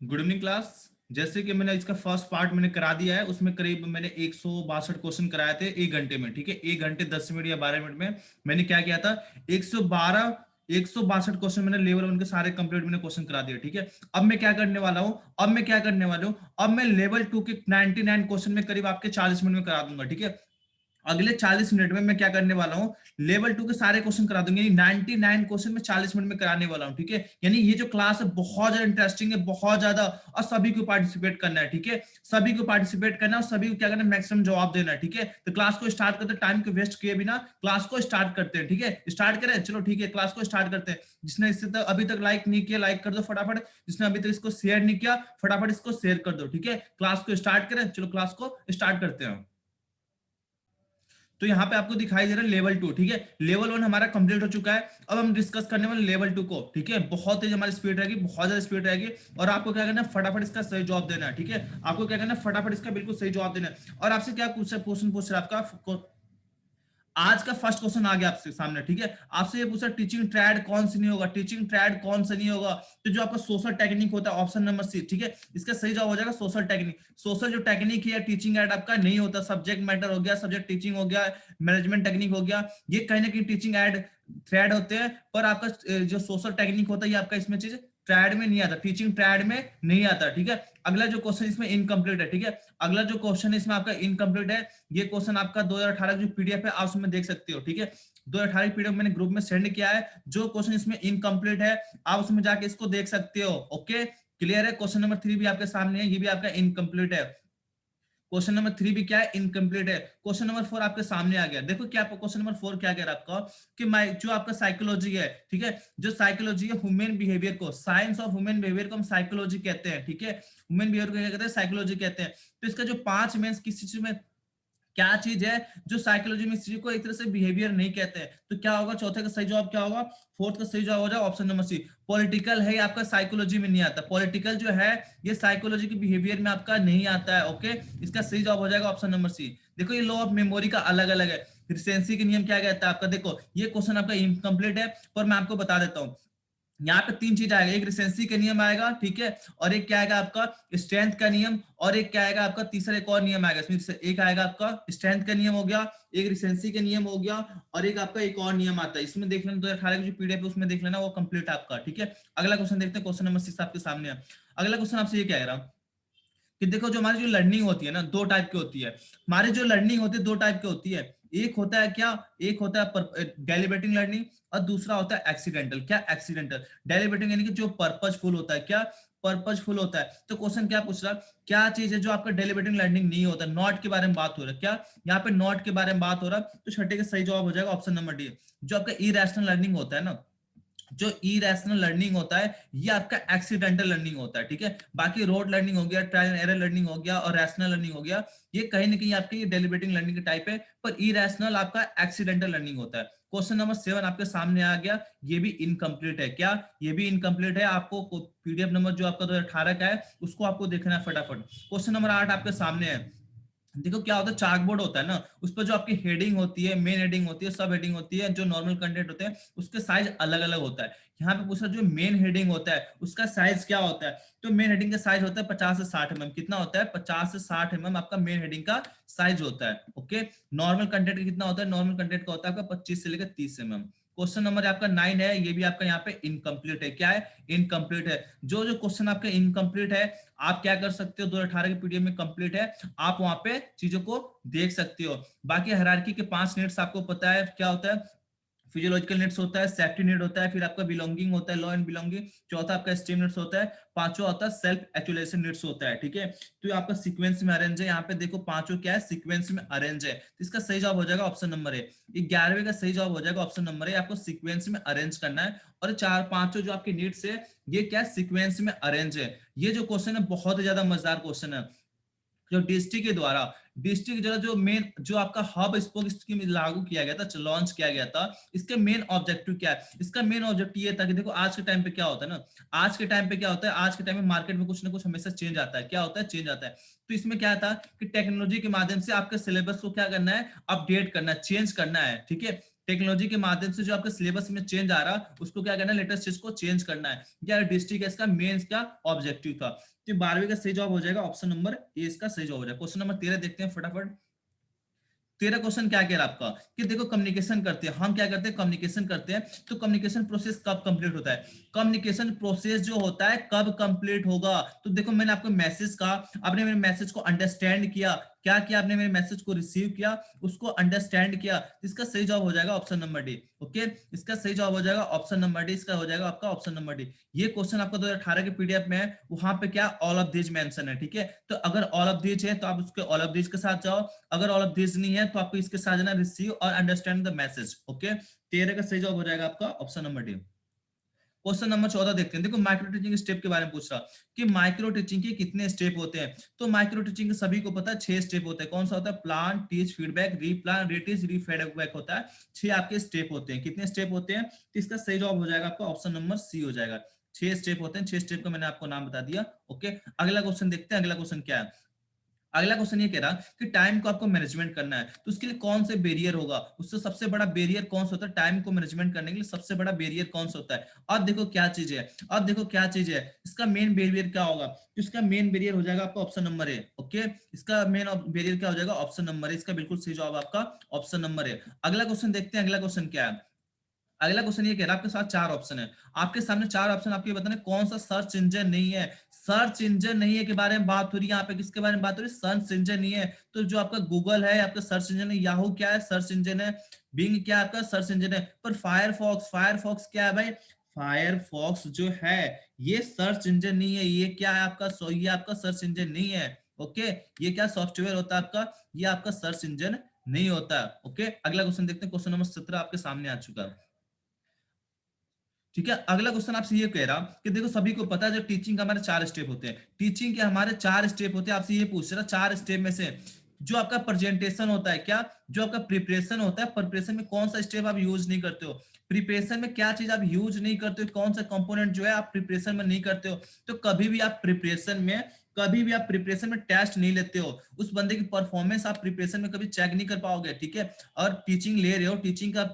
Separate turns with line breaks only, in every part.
Good evening class. जैसे कि मैंने इसका फर्स्ट पार्ट मैंने करा दिया है, उसमें करीब मैंने 162 क्वेश्चन कराए थे 1 घंटे में। ठीक है, 1 घंटे 10 मिनट या 12 मिनट में मैंने क्या किया था, 162 क्वेश्चन मैंने लेवल 1 के सारे कंप्लीट मैंने क्वेश्चन करा दिया। ठीक है, अब मैं क्या करने वाला हूँ, अब मैं लेवल 2 के 99 क्वेश्चन में करीब आपके 40 मिनट में करा दूंगा। ठीक है, अगले 40 मिनट में मैं क्या करने वाला हूँ, लेवल 2 के सारे क्वेश्चन करा दूंगी, यानी 99 क्वेश्चन में 40 मिनट में कराने वाला हूँ। ठीक है, यानी ये जो क्लास है बहुत ज्यादा इंटरेस्टिंग है, बहुत ज्यादा, और सभी को पार्टिसिपेट करना है। ठीक है, सभी को पार्टिसिपेट करना है और सभी को क्या करना है, मैक्सिमम जवाब देना है। ठीक है, तो क्लास को स्टार्ट करते हैं, टाइम को वेस्ट किए बिना क्लास को स्टार्ट करते हैं। ठीक है, स्टार्ट करें, चलो ठीक है, क्लास को स्टार्ट करते हैं। जिसने इससे तक अभी तक लाइक नहीं किया, लाइक कर दो फटाफट। जिसने अभी तक इसको शेयर नहीं किया, फटाफट इसको शेयर कर दो। ठीक है, क्लास को स्टार्ट करें, चलो क्लास को स्टार्ट करते हैं। तो यहाँ पे आपको दिखाई दे रहा है लेवल 2। ठीक है, लेवल 1 हमारा कंप्लीट हो चुका है। अब हम डिस्कस करने वाले लेवल 2 को। ठीक है, बहुत तेज हमारी स्पीड रहेगी, बहुत ज्यादा स्पीड रहेगी, और आपको क्या करना है, फटाफट इसका सही जवाब देना है। ठीक है, आपको क्या करना है, फटाफट इसका बिल्कुल सही जवाब देना है। और आपसे क्या क्वेश्चन पूछ रहा है आपका, आज का फर्स्ट क्वेश्चन आ गया आपके सामने। ठीक है, आपसे ये पूछा टीचिंग ट्रैड कौन सी नहीं होगा, टीचिंग ट्रैड कौन सा नहीं होगा। तो जो आपका सोशल टेक्निक होता है, ऑप्शन नंबर सी। ठीक है, इसका सही जवाब हो जाएगा सोशल टेक्निक। सोशल जो टेक्निक है, टीचिंग एड आपका नहीं होता, सब्जेक्ट मैटर हो गया, सब्जेक्ट टीचिंग हो गया, मैनेजमेंट टेक्निक हो गया, ये कहीं ना कहीं टीचिंग एड थ्रेड होते हैं। पर आपका जो सोशल टेक्निक होता है, ये आपका इसमें चीज ट्रैड में नहीं आता, टीचिंग ट्रैड में नहीं आता। ठीक है, अगला जो क्वेश्चन इसमें इनकम्प्लीट है। ठीक है, अगला जो क्वेश्चन इसमें आपका इनकम्प्लीट है, ये क्वेश्चन आपका 2018 जो पीडीएफ है, आप उसमें देख सकते हो। ठीक है, 2018 पीडीएफ मैंने ग्रुप में सेंड किया है, जो क्वेश्चन इसमें इनकम्प्लीट है आप उसमें जाके इसको देख सकते हो। ओके, क्लियर है। क्वेश्चन नंबर 3 भी आपके सामने है, ये भी आपका इनकम्प्लीट है। क्वेश्चन नंबर 3 भी क्या है, इनकम्प्लीट है। क्वेश्चन नंबर 4 आपके सामने आ गया। देखो क्या क्वेश्चन नंबर 4 क्या कह रहा है आपका, कि जो आपका साइकोलॉजी है, ठीक है, जो साइकोलॉजी है ह्यूमन बिहेवियर को, साइंस ऑफ ह्यूमन बिहेवियर को हम साइकोलॉजी कहते हैं। ठीक है, ह्यूमन बिहेवियर को क्या कहते हैं, साइकोलॉजी कहते हैं। तो इसका जो 5 मेंस किसी चीज में क्या चीज है जो साइकोलॉजी में, इस चीज को एक तरह से बिहेवियर नहीं कहते हैं। तो क्या होगा, चौथे का सही जवाब क्या होगा, फोर्थ का सही जवाब हो जाएगा ऑप्शन नंबर सी, पॉलिटिकल है। आपका साइकोलॉजी में नहीं आता, पॉलिटिकल जो है ये साइकोलॉजी के बिहेवियर में आपका नहीं आता है। ओके, इसका सही जवाब हो जाएगा ऑप्शन नंबर सी। देखो ये लॉ ऑफ मेमोरी का अलग अलग है, रिसेंसी के नियम क्या कहता है आपका। देखो ये क्वेश्चन आपका इनकम्प्लीट है, पर मैं आपको बता देता हूँ। यहाँ पे 3 चीज आएगा, एक रिसेंसी का नियम आएगा, ठीक है, और एक क्या आएगा आपका स्ट्रेंथ का नियम, और एक क्या आएगा आपका तीसरा एक और नियम आएगा। इसमें एक आएगा आपका स्ट्रेंथ का नियम हो गया, एक रिसेंसी का नियम हो गया, और एक आपका एक और नियम आता है। इसमें देख लेना 2018 की जो पीडीएफ है उसमें देख लेना, वो कंप्लीट आपका। ठीक है, अगला क्वेश्चन देखते हैं, क्वेश्चन नंबर 6 आपके सामने है। अगला क्वेश्चन आपसे ये कह रहा कि देखो जो हमारी जो लर्निंग होती है ना, 2 टाइप की होती है। हमारी जो लर्निंग होती है 2 टाइप की होती है। एक होता है क्या, एक होता है डेलिबरेटिंग लर्निंग, और दूसरा होता है एक्सीडेंटल। क्या एक्सीडेंटल, डेलिबरेटिंग यानी कि जो पर्पजफुल होता है, क्या पर्पजफुल होता है। तो क्वेश्चन क्या पूछ रहा है, क्या चीज है जो आपका डेलिबरेटिंग लर्निंग नहीं होता, नॉट के बारे में बात हो रहा है। क्या यहाँ पे नॉट के बारे में बात हो रहा है, तो छठे का सही जवाब हो जाएगा ऑप्शन नंबर डी। जो आपका इरेशनल लर्निंग होता है ना, जो इरेशनल लर्निंग होता है, ये आपका एक्सीडेंटल लर्निंग होता है। ठीक है, बाकी रोड लर्निंग हो गया, ट्रायल एंड एरर लर्निंग हो गया, और रैशनल लर्निंग हो गया, ये कहीं ना कहीं आपकी डेलिबरेटिंग लर्निंग के टाइप है। पर इरेशनल आपका एक्सीडेंटल लर्निंग होता है। क्वेश्चन नंबर 7 आपके सामने आ गया, ये भी इनकम्प्लीट है। क्या, ये भी इनकम्प्लीट है। आपको पीडीएफ नंबर जो आपका 2018 का है उसको आपको देखना है फटाफट। क्वेश्चन नंबर 8 आपके सामने है। देखो क्या होता है, चार्ट बोर्ड होता है ना, उस पर जो आपकी हेडिंग होती है, मेन हेडिंग होती है, सब हेडिंग होती है, जो नॉर्मल कंटेंट होते हैं उसके साइज अलग अलग होता है। यहाँ पे पूछा जो मेन हेडिंग होता है उसका साइज क्या होता है। तो मेन हेडिंग का साइज होता है 50 से 60 mm। कितना होता है, 50 से 60 mm आपका मेन हेडिंग का साइज होता है। ओके, नॉर्मल कंटेंट का कितना होता है, नॉर्मल कंटेंट का होता है आपका 25 से लेकर 30 mm। क्वेश्चन नंबर आपका 9 है, ये भी आपका यहाँ पे इनकम्प्लीट है। क्या है, इनकम्प्लीट है। जो जो क्वेश्चन आपका इनकम्प्लीट है, आप क्या कर सकते हो, 2018 के पीडीएफ में कंप्लीट है, आप वहां पे चीजों को देख सकते हो। बाकी हायरार्की के 5 नीड्स आपको पता है क्या होता है, फिजियोलॉजिकल नीड्स होता है, सेफ्टी नीड होता है, फिर आपका बिलोंगिंग होता है, लॉ एंड बिलोंगिंग, चौथा आपका स्टीम नीड्स होता है, पांचवा होता है सेल्फ एक्चुअलाइजेशन नीड्स होता है। ठीक है, तो ये आपका सीक्वेंस में अरेंज है। यहाँ पे देखो पांचों क्या है, सीक्वेंस में अरेंज है, तो इसका सही जवाब हो जाएगा ऑप्शन नंबर ए। 11वें का सही जवाब हो जाएगा ऑप्शन नंबर ए, आपको सीक्वेंस में अरेंज करना है। और चार पांचों जो आपकी नीड्स है, ये क्या सीक्वेंस में अरेंज है। ये जो क्वेश्चन है बहुत ही ज्यादा मजेदार क्वेश्चन है। जो डिस्ट्रिक्ट के द्वारा, डिस्ट्रिक्ट जो जो मेन जो आपका हब स्पोक स्कीम लागू किया गया था, लॉन्च किया गया था, इसके मेन ऑब्जेक्टिव क्या है। इसका मेन ऑब्जेक्टिव ये था कि देखो आज के टाइम पे क्या होता है ना, आज के टाइम पे क्या होता है, आज के टाइम में मार्केट में कुछ ना कुछ हमेशा चेंज आता है। क्या होता है, चेंज आता है। तो इसमें क्या था कि टेक्नोलॉजी के माध्यम से आपके सिलेबस को क्या करना है, अपडेट करना है, चेंज करना है। ठीक है, टेक्नोलॉजी के माध्यम से जो आपके सिलेबस में चेंज आ रहा उसको क्या करना है, लेटेस्ट चीज को चेंज करना है। क्या डिस्ट्रिक्ट इसका मेन इसका ऑब्जेक्टिव था। तो 12वीं का सही जवाब हो जाएगा ऑप्शन नंबर ए, इसका सही जवाब हो जाएगा। क्वेश्चन नंबर 13 देखते हैं फटाफट। 13 क्वेश्चन क्या कह रहा है आपका कि देखो कम्युनिकेशन करते हैं हम, क्या करते हैं कम्युनिकेशन करते हैं, तो कम्युनिकेशन प्रोसेस कब कंप्लीट होता है, कम्युनिकेशन प्रोसेस जो होता है कब कंप्लीट होगा। तो देखो मैंने आपको मैसेज कहा, आपने मेरे मैसेज को अंडरस्टैंड किया, क्या किया आपने मेरे मैसेज को रिसीव किया, उसको अंडरस्टैंड किया, इसका सही जवाब हो जाएगा ऑप्शन नंबर डी। ओके, इसका सही जवाब हो जाएगा ऑप्शन नंबर डी, इसका हो जाएगा आपका ऑप्शन नंबर डी। ये क्वेश्चन आपका 2018 के पीडीएफ में है, वहां पे क्या ऑल ऑफ दीज मेंशन है, ठीक है। तो अगर ऑल ऑफ दीज है तो आप उसके ऑल ऑफ दीज के साथ जाओ, अगर ऑल ऑफ दीज नहीं है तो आपको इसके साथ जाना रिसीव और अंडरस्टैंड द मैसेज। ओके, 13 का सही जवाब हो जाएगा आपका option number D. Question number 14 देखते हैं। देखो माइक्रो टीचिंग स्टेप के बारे में पूछ रहा कि माइक्रो टीचिंग के कितने स्टेप होते हैं। तो माइक्रो टीचिंग के सभी को पता है 6 स्टेप होते हैं। कौन सा होता है, प्लान, टीच, फीडबैक, रीप्लान, रीटीच, रीफीडबैक होता है। 6 आपके स्टेप होते हैं। कितने स्टेप होते हैं, तो इसका सही जवाब हो जाएगा आपका ऑप्शन नंबर सी हो जाएगा। 6 स्टेप होते हैं, 6 स्टेप का मैंने आपको नाम बता दिया। ओके, अगला क्वेश्चन देखते हैं। अगला क्वेश्चन क्या है, अगला क्वेश्चन ये कह रहा कि टाइम को आपको मैनेजमेंट करना है, तो उसके लिए कौन से बैरियर होगा, उससे सबसे बड़ा बैरियर कौन सा होता है, टाइम को मैनेजमेंट करने के लिए सबसे बड़ा बैरियर कौन सा होता है। अब देखो क्या चीज है, अब देखो क्या चीज है, इसका मेन बैरियर क्या होगा, तो इसका मेन बैरियर हो जाएगा आपका ऑप्शन नंबर ए। ओके, इसका मेन बैरियर क्या हो जाएगा, ऑप्शन नंबर ए, इसका बिल्कुल सही जवाब आपका ऑप्शन नंबर ए। अगला क्वेश्चन देखते हैं। अगला क्वेश्चन क्या है, अगला क्वेश्चन ये कह रहा है आपके साथ 4 ऑप्शन है, आपके सामने 4 ऑप्शन, आपके बताने कौन सा सर्च इंजन नहीं है। सर्च इंजन नहीं है के बारे में बात हो रही है यहाँ पे, किसके बारे में बात हो रही है, सर्च इंजन नहीं है। तो जो आपका गूगल है आपका सर्च इंजन है, याहू क्या है सर्च इंजन है, बिंग क्या आपका सर्च इंजन है, पर फायरफॉक्स, फायरफॉक्स क्या है भाई, फायरफॉक्स जो है ये सर्च इंजन नहीं है, ये क्या है आपका, ये आपका सर्च इंजन नहीं है। ओके, ये क्या सॉफ्टवेयर होता है आपका, ये आपका सर्च इंजन नहीं होता। ओके, अगला क्वेश्चन देखते हैं। क्वेश्चन नंबर 17 आपके सामने आ चुका है, ठीक है। अगला क्वेश्चन आपसे ये कह रहा कि देखो सभी को पता है जो टीचिंग के हमारे 4 स्टेप होते हैं, टीचिंग के हमारे 4 स्टेप होते हैं। आपसे ये पूछ रहा 4 स्टेप में से जो आपका प्रेजेंटेशन होता है, क्या जो आपका प्रिपरेशन होता है, प्रिपरेशन में कौन सा स्टेप आप यूज नहीं करते हो, प्रिपरेशन में क्या चीज आप यूज नहीं करते हो, कौन सा कंपोनेंट जो है आप प्रिपरेशन में नहीं करते हो। तो कभी भी आप प्रिपरेशन में, कभी भी आप प्रिपरेशन में टेस्ट नहीं लेते हो, उस बंदे की परफॉर्मेंस आप प्रिपरेशन में कभी चेक नहीं कर पाओगे, ठीक है। और टीचिंग ले रहे हो, टीचिंग का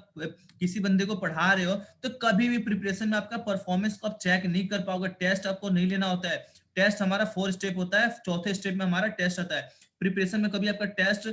किसी बंदे को पढ़ा रहे हो, तो कभी भी प्रिपरेशन में आपका परफॉर्मेंस को आप चेक नहीं कर पाओगे, टेस्ट आपको नहीं लेना होता है। टेस्ट हमारा 4 स्टेप होता है, चौथे स्टेप में हमारा टेस्ट आता है। प्रिपरेशन में कभी आपका टेस्ट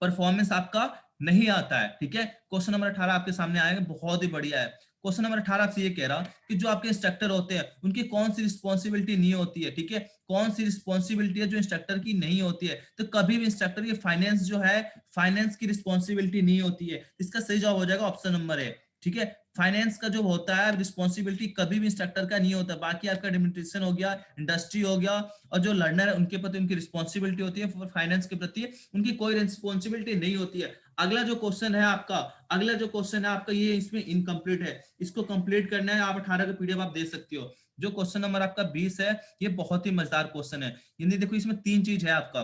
परफॉर्मेंस आपका नहीं आता है, ठीक है। क्वेश्चन नंबर 18 आपके सामने आएगा, बहुत ही बढ़िया है। क्वेश्चन नंबर 18 आपसे ये कह रहा कि जो आपके इंस्ट्रक्टर होते हैं उनकी कौन सी रिस्पॉन्सिबिलिटी नहीं होती है, ठीक है, कौन सी रिस्पॉन्सिबिलिटी है जो इंस्ट्रक्टर की नहीं होती है। तो कभी भी इंस्ट्रक्टर की फाइनेंस जो है, फाइनेंस की रिस्पॉन्सिबिलिटी नहीं होती है, इसका सही जवाब हो जाएगा ऑप्शन नंबर ए, ठीक है। फाइनेंस का जो होता है रिस्पॉन्सिबिलिटी कभी भी इंस्ट्रक्टर का नहीं होता। बाकी आपका एडमिनिस्ट्रेशन हो गया, इंडस्ट्री हो गया, और जो लर्नर है उनके प्रति उनकी रिस्पॉन्सिबिलिटी होती है, फाइनेंस के प्रति उनकी कोई रिस्पॉन्सिबिलिटी नहीं होती है। अगला जो क्वेश्चन है आपका, अगला जो क्वेश्चन है आपका, ये इसमें इनकम्प्लीट है, इसको कंप्लीट करना है। आप 18 का पीडीएफ आप दे सकते हो। जो क्वेश्चन नंबर आपका 20 है, ये बहुत ही मजेदार क्वेश्चन है। यानी देखो इसमें 3 चीज है आपका,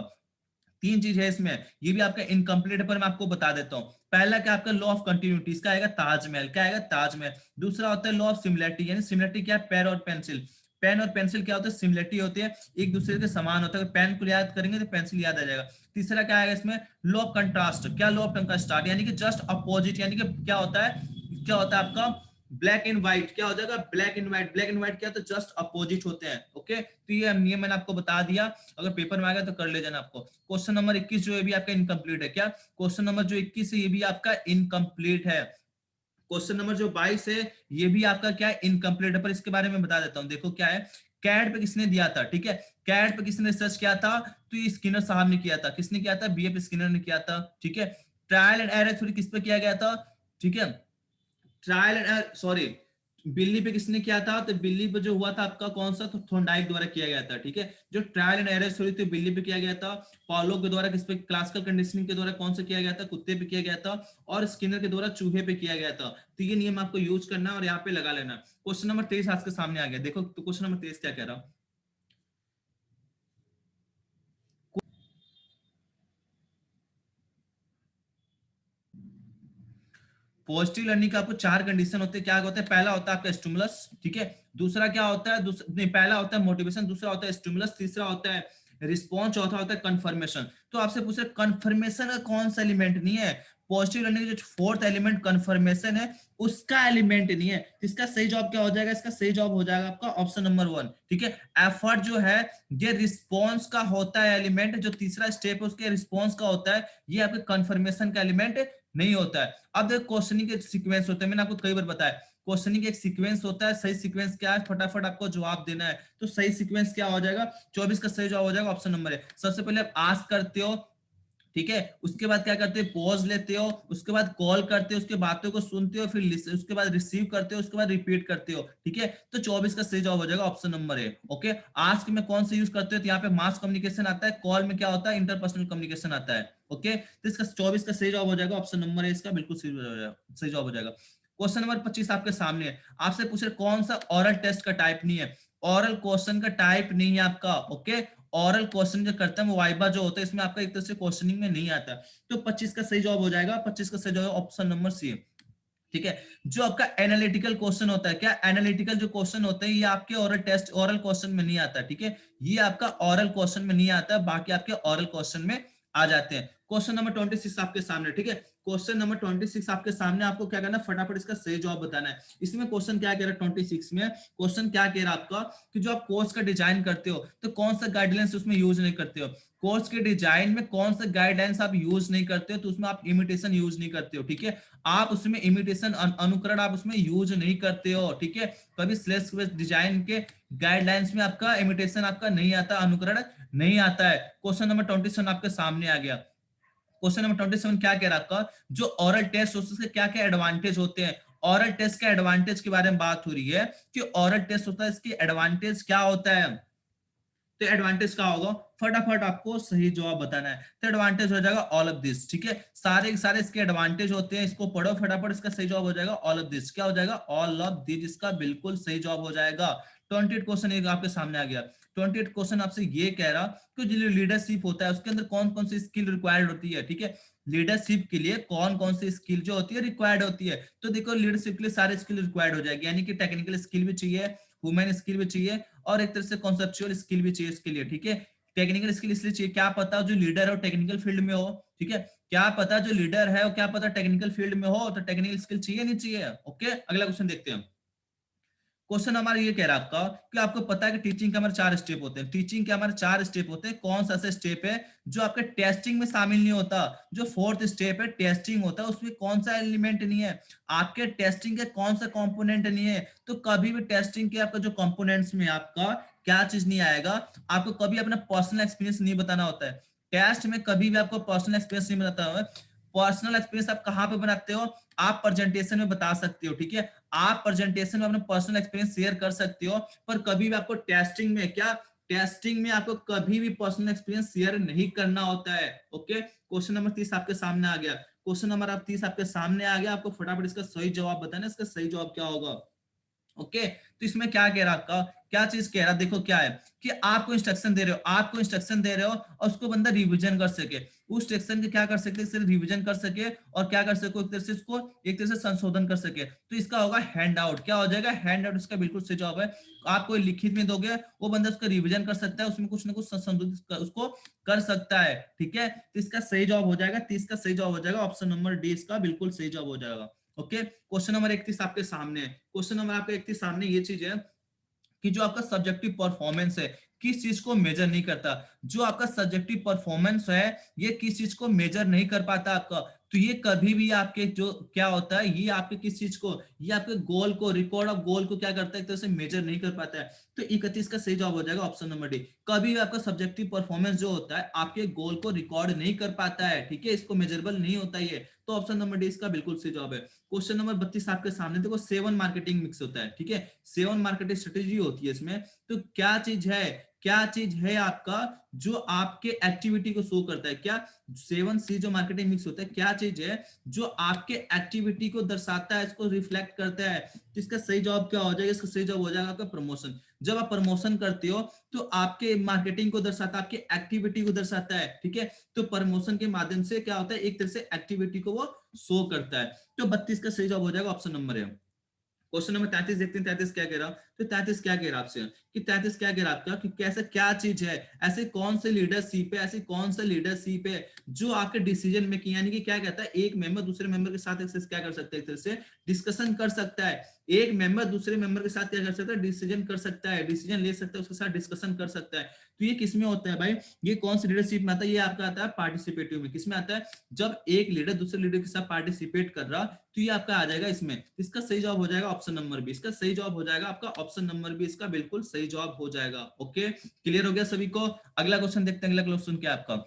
3 चीज है इसमें, ये भी आपका इनकम्प्लीट है पर मैं आपको बता देता हूँ। पहला क्या आपका लॉ ऑफ कंटिन्यूटी, इसका आएगा ताजमहल, क्या आएगा ताजमहल। दूसरा होता है लॉ ऑफ सिमिलरिटी, यानी सिमिलरिटी क्या है, पेन और पेंसिल, पेन और पेंसिल क्या होता है, सिमिलरिटी होती है, एक दूसरे के समान होता है। पेन को याद करेंगे तो पेंसिल याद आ जाएगा। तीसरा क्या आएगा इसमें, लॉ ऑफ कंट्रास्ट, क्या लॉ ऑफ कंट्रास्ट, यानी कि जस्ट अपोजिट, यानी कि क्या होता है, क्या होता है आपका ब्लैक एंड व्हाइट, क्या हो जाएगा black and white, black and white क्या, तो जस्ट अपोजिट होते हैं। ओके, तो ये नियम मैंने आपको बता दिया, अगर पेपर में आ गया तो कर ले जाना आपको। क्वेश्चन नंबर 21 जो है भी आपका इनकम्प्लीट है, क्या क्वेश्चन नंबर जो 21 है ये भी आपका इनकम्प्लीट है। क्वेश्चन नंबर जो 22 है ये भी आपका क्या है, इनकम्प्लीट है, पर इसके बारे में बता देता हूं। देखो क्या है, कैट पे किसने दिया था, ठीक है, कैट पे किसने रिसर्च किया था, तो ये स्किनर साहब ने किया था। किसने किया था, बीएफ स्किनर ने किया था, ठीक है। ट्रायल एंड एरर थ्योरी किस पे किया गया था, ठीक है, ट्रायल एंड सॉरी बिल्ली पे किसने किया था, तो बिल्ली पे जो हुआ था आपका कौन सा, तो थॉर्नडाइक द्वारा किया गया था, ठीक है। जो ट्रायल एंड एरर थ्योरी थी बिल्ली पे किया गया था, पॉलो के द्वारा किस पे, क्लासिकल कंडीशनिंग के द्वारा कौन सा किया गया था, कुत्ते पे किया गया था, और स्किनर के द्वारा चूहे पे किया गया था। तो ये नियम आपको यूज करना है और यहाँ पे लगा लेना। क्वेश्चन नंबर 23 आज के सामने आ गया, देखो तो क्वेश्चन नंबर 23 क्या कह रहा, पॉजिटिव लर्निंग का आपको 4 कंडीशन होते हैं, क्या होता है, पहला होता है आपका स्टिमुलस, ठीक है, दूसरा क्या होता है, नहीं पहला होता है मोटिवेशन, दूसरा होता है स्टिमुलस, तीसरा होता है रिस्पॉन्स, चौथा होता है कंफर्मेशन। तो आपसे पूछ रहे कंफर्मेशन का कौन सा एलिमेंट नहीं है, पॉजिटिव लर्निंग जो फोर्थ एलिमेंट कंफर्मेशन है उसका एलिमेंट नहीं है। इसका सही जवाब क्या हो जाएगा, इसका सही जवाब हो जाएगा आपका ऑप्शन नंबर 1, ठीक है। एफर्ट जो है ये रिस्पॉन्स का होता है एलिमेंट, जो तीसरा स्टेप है उसके रिस्पॉन्स का होता है, ये आपके कंफर्मेशन का एलिमेंट नहीं होता है। अब देखो क्वेश्चनिंग के सीक्वेंस होते हैं, मैंने आपको कई बार बताया क्वेश्चनिंग एक सीक्वेंस होता है, सही सीक्वेंस क्या है फटाफट आपको जवाब देना है। तो सही सीक्वेंस क्या हो जाएगा, 24 का सही जवाब हो जाएगा ऑप्शन नंबर है। सबसे पहले आप आस्क करते हो, ठीक है, उसके बाद क्या करते हो, पॉज लेते हो, उसके बाद कॉल करते हो, उसके बातों को सुनते हो, फिर उसके बाद रिसीव करते हो, उसके बाद रिपीट करते हो, ठीक है। तो 24 का सही जवाब हो जाएगा ऑप्शन नंबर है। ओके, आस्क में कौन सा यूज करते हो, तो यहाँ पे मास कम्युनिकेशन आता है, कॉल में क्या होता है, इंटरपर्सनल कम्युनिकेशन आता है। ओके, तो इसका 24 का सही जवाब हो जाएगा ऑप्शन नंबर है, इसका बिल्कुल सही जवाब हो जाएगा। क्वेश्चन नंबर 25 आपके सामने है, आपसे पूछ रहे कौन सा ऑरल टेस्ट का टाइप नहीं है। ऑरल क्वेश्चन का टाइप नहीं है आपका। ओके, ऑरल क्वेश्चन जो करते हैं वो वाइबा जो होता है, इसमें आपका एक तरह से क्वेश्चनिंग में नहीं आता। तो 25 का सही जवाब हो जाएगा, 25 का सही जवाब ऑप्शन नंबर सी, ठीक है। जो आपका एनालिटिकल क्वेश्चन होता है, क्या एनालिटिकल जो क्वेश्चन होते हैं ये आपके ऑरल टेस्ट ऑरल क्वेश्चन में नहीं आता, ठीक है। ये आपका ऑरल क्वेश्चन में नहीं आता, बाकी आपके ऑरल क्वेश्चन में आ जाते हैं। क्वेश्चन नंबर 26 आपके सामने, ठीक है। क्वेश्चन नंबर 26 आपके सामने, आपको क्या करना है, फटाफट इसका सही जवाब बताना है। इसमें क्वेश्चन क्या कह रहा है, 26 में क्वेश्चन क्या कह रहा है आपका, कि जो आप कोर्स का डिजाइन करते हो तो कौन सा गाइडलाइंस उसमें यूज नहीं करते हो। कोर्स के डिजाइन में कौन सा गाइडलाइंस आप यूज नहीं करते हो, तो उसमें आप इमिटेशन यूज नहीं करते हो, ठीक है। आप उसमें इमिटेशन अनुकरण आप उसमें यूज नहीं करते हो, ठीक है। कभी स्लेश डिजाइन के गाइडलाइंस में आपका इमिटेशन आपका नहीं आता, अनुकरण नहीं आता है। क्वेश्चन नंबर 27 आपके सामने आ गया। क्वेश्चन नंबर 27 क्या कह रहा है आपका, जो ऑरल टेस्ट होता है उसके क्या क्या एडवांटेज होते हैं। ऑरल टेस्ट के एडवांटेज के बारे में बात हो रही है कि ऑरल टेस्ट होता है, इसकी एडवांटेज क्या होता है। तो एडवांटेज क्या होगा, फटाफट आपको सही जवाब बताना है। तो एडवांटेज हो जाएगा ऑल ऑफ दिस, ठीक है। सारे के सारे इसके एडवांटेज होते हैं, इसको पढ़ो फटाफट, इसका सही जवाब हो जाएगा ऑल ऑफ दिस। क्या हो जाएगा, ऑल ऑफ दिस, इसका बिल्कुल सही जवाब हो जाएगा। 28 क्वेश्चन एक आपके सामने आ गया। 28 क्वेश्चन आपसे ये कह रहा कि जो लीडरशिप होता है उसके अंदर कौन कौन सी स्किल रिक्वायर्ड होती है, ठीक है। लीडरशिप के लिए कौन कौन सी स्किल जो होती है रिक्वायर्ड होती है। तो देखो लीडरशिप के लिए सारे स्किल रिक्वायर्ड हो जाएगी, यानी कि टेक्निकल स्किल भी चाहिए, ह्यूमन स्किल भी चाहिए, और एक तरह से कॉन्सेप्चुअल स्किल भी चाहिए इसके लिए, ठीक है। टेक्निकल स्किल इसलिए चाहिए, क्या पता जो लीडर है टेक्निकल फील्ड में हो, ठीक है। क्या पता जो लीडर है, क्या पता टेक्निकल फील्ड में हो, तो टेक्निकल स्किल चाहिए नहीं चाहिए। ओके, अगला क्वेश्चन देखते हैं। क्वेश्चन हमारा ये कह रहा है आपका कि आपको पता है कि टीचिंग के हमारे 4 स्टेप होते हैं। टीचिंग के हमारे 4 स्टेप होते हैं, कौन सा ऐसा स्टेप है जो आपके टेस्टिंग में शामिल नहीं होता। जो फोर्थ स्टेप है टेस्टिंग होता है, उसमें कौन सा एलिमेंट नहीं है, आपके टेस्टिंग के कौन सा कंपोनेंट नहीं है। तो कभी भी टेस्टिंग के आपका जो कंपोनेंट्स में आपका क्या चीज नहीं आएगा, आपको कभी अपना पर्सनल एक्सपीरियंस नहीं बताना होता है। टेस्ट में कभी भी आपको पर्सनल एक्सपीरियंस नहीं बताता है। पर्सनल एक्सपीरियंस आप कहाँ पे बनाते हो, आप प्रेजेंटेशन में बता सकते हो, ठीक है। आप प्रेजेंटेशन में अपना पर्सनल एक्सपीरियंस शेयर कर सकते हो, पर कभी भी आपको टेस्टिंग में क्या, टेस्टिंग में आपको कभी भी पर्सनल एक्सपीरियंस शेयर नहीं करना होता है। ओके, क्वेश्चन नंबर 30 आपके सामने आ गया। क्वेश्चन नंबर 30 आपके सामने आ गया, आपको फटाफट इसका सही जवाब बताना, इसका सही जवाब क्या होगा। ओके, तो इसमें क्या कह रहा आपका, क्या चीज कह रहा, देखो क्या है कि आपको इंस्ट्रक्शन दे रहे हो, आपको इंस्ट्रक्शन दे रहे हो और उसको बंदा रिवीजन कर सके, उस इंस्ट्रक्शन के क्या कर सके, सिर्फ रिवीजन कर सके और क्या कर सको, एक तरह से इसको एक तरह से संशोधन कर सके। तो इसका होगा हैंड आउट। क्या हो जाएगा, हैंड आउट, इसका बिल्कुल सही जवाब है। आप कोई लिखित में दोगे, वो बंदा उसका रिवीजन कर सकता है, उसमें कुछ ना कुछ संशोधित उसको कर सकता है, ठीक है। तो इसका सही जवाब हो जाएगा, 30 का सही जवाब हो जाएगा ऑप्शन नंबर डी, इसका बिल्कुल सही जवाब हो जाएगा। ओके, क्वेश्चन नंबर 31 आपके सामने है। क्वेश्चन नंबर आपके 31 सामने ये चीज है कि जो आपका सब्जेक्टिव परफॉर्मेंस है किस चीज को मेजर नहीं करता। जो आपका सब्जेक्टिव परफॉर्मेंस है ये किस चीज को मेजर नहीं कर पाता आपका। तो ये कभी भी आपके जो क्या होता है, ये आपके किस चीज को, ये आपके गोल को, रिकॉर्ड ऑफ गोल को क्या करता है, एक तरह से मेजर नहीं कर पाता है। तो 31 का सही जवाब हो जाएगा ऑप्शन नंबर डी। कभी भी आपका सब्जेक्टिव परफॉर्मेंस जो होता है आपके गोल को रिकॉर्ड नहीं कर पाता है, ठीक है, इसको मेजरेबल नहीं होता ये। तो ऑप्शन नंबर डी इसका बिल्कुल सही जवाब है। क्वेश्चन नंबर 32 आपके सामने देखो, 7 मार्केटिंग मिक्स होता है, ठीक है। 7 मार्केटिंग स्ट्रेटेजी होती है इसमें। तो क्या चीज है, क्या चीज है आपका जो आपके एक्टिविटी को शो करता है, क्या 7C जो मार्केटिंग मिक्स होता है, क्या चीज है जो आपके एक्टिविटी को दर्शाता है, इसको रिफ्लेक्ट करता है। तो इसका सही जवाब क्या हो जाएगा, इसका सही जवाब हो जाएगा आपका प्रमोशन। जब आप प्रमोशन करते हो तो आपके मार्केटिंग को दर्शाता है, आपकी एक्टिविटी को दर्शाता है, ठीक है। तो प्रमोशन के माध्यम से क्या होता है, एक तरह से एक्टिविटी को वो शो करता है। तो 32 का सही जवाब हो जाएगा ऑप्शन नंबर है। क्वेश्चन नंबर 33 देखते हैं, 33 क्या कह रहा, तो 33 क्या कह रहा आपसे कि 33 क्या कह रहा आपका कि कैसे क्या चीज है, ऐसे कौन से लीडरशिप है, ऐसी कौन सा लीडरशिप है जो आपके डिसीजन मेकिंग, यानी कि क्या कहता है एक मेंबर दूसरे मेंबर के साथ क्या कर सकता है, एक तरह से डिस्कशन कर सकता है, एक मेंबर दूसरे मेंबर के साथ क्या कर सकता है, डिसीजन कर सकता है, डिसीजन ले सकता है, उसके साथ डिस्कशन कर सकता है। तो ये किस में होता है भाई, ये कौन सी लीडरशिप में आता है, ये आपका आता है पार्टिसिपेटिव में। किस में आता है, जब एक लीडर दूसरे लीडर के साथ पार्टिसिपेट कर रहा, तो ये आपका आ जाएगा इसमें। इसका सही जवाब हो जाएगा ऑप्शन नंबर बी, इसका सही जवाब हो जाएगा आपका ऑप्शन नंबर बी, इसका बिल्कुल सही जवाब हो जाएगा। ओके, क्लियर हो गया सभी को। अगला क्वेश्चन देखते हैं, अगला क्वेश्चन क्या है आपका।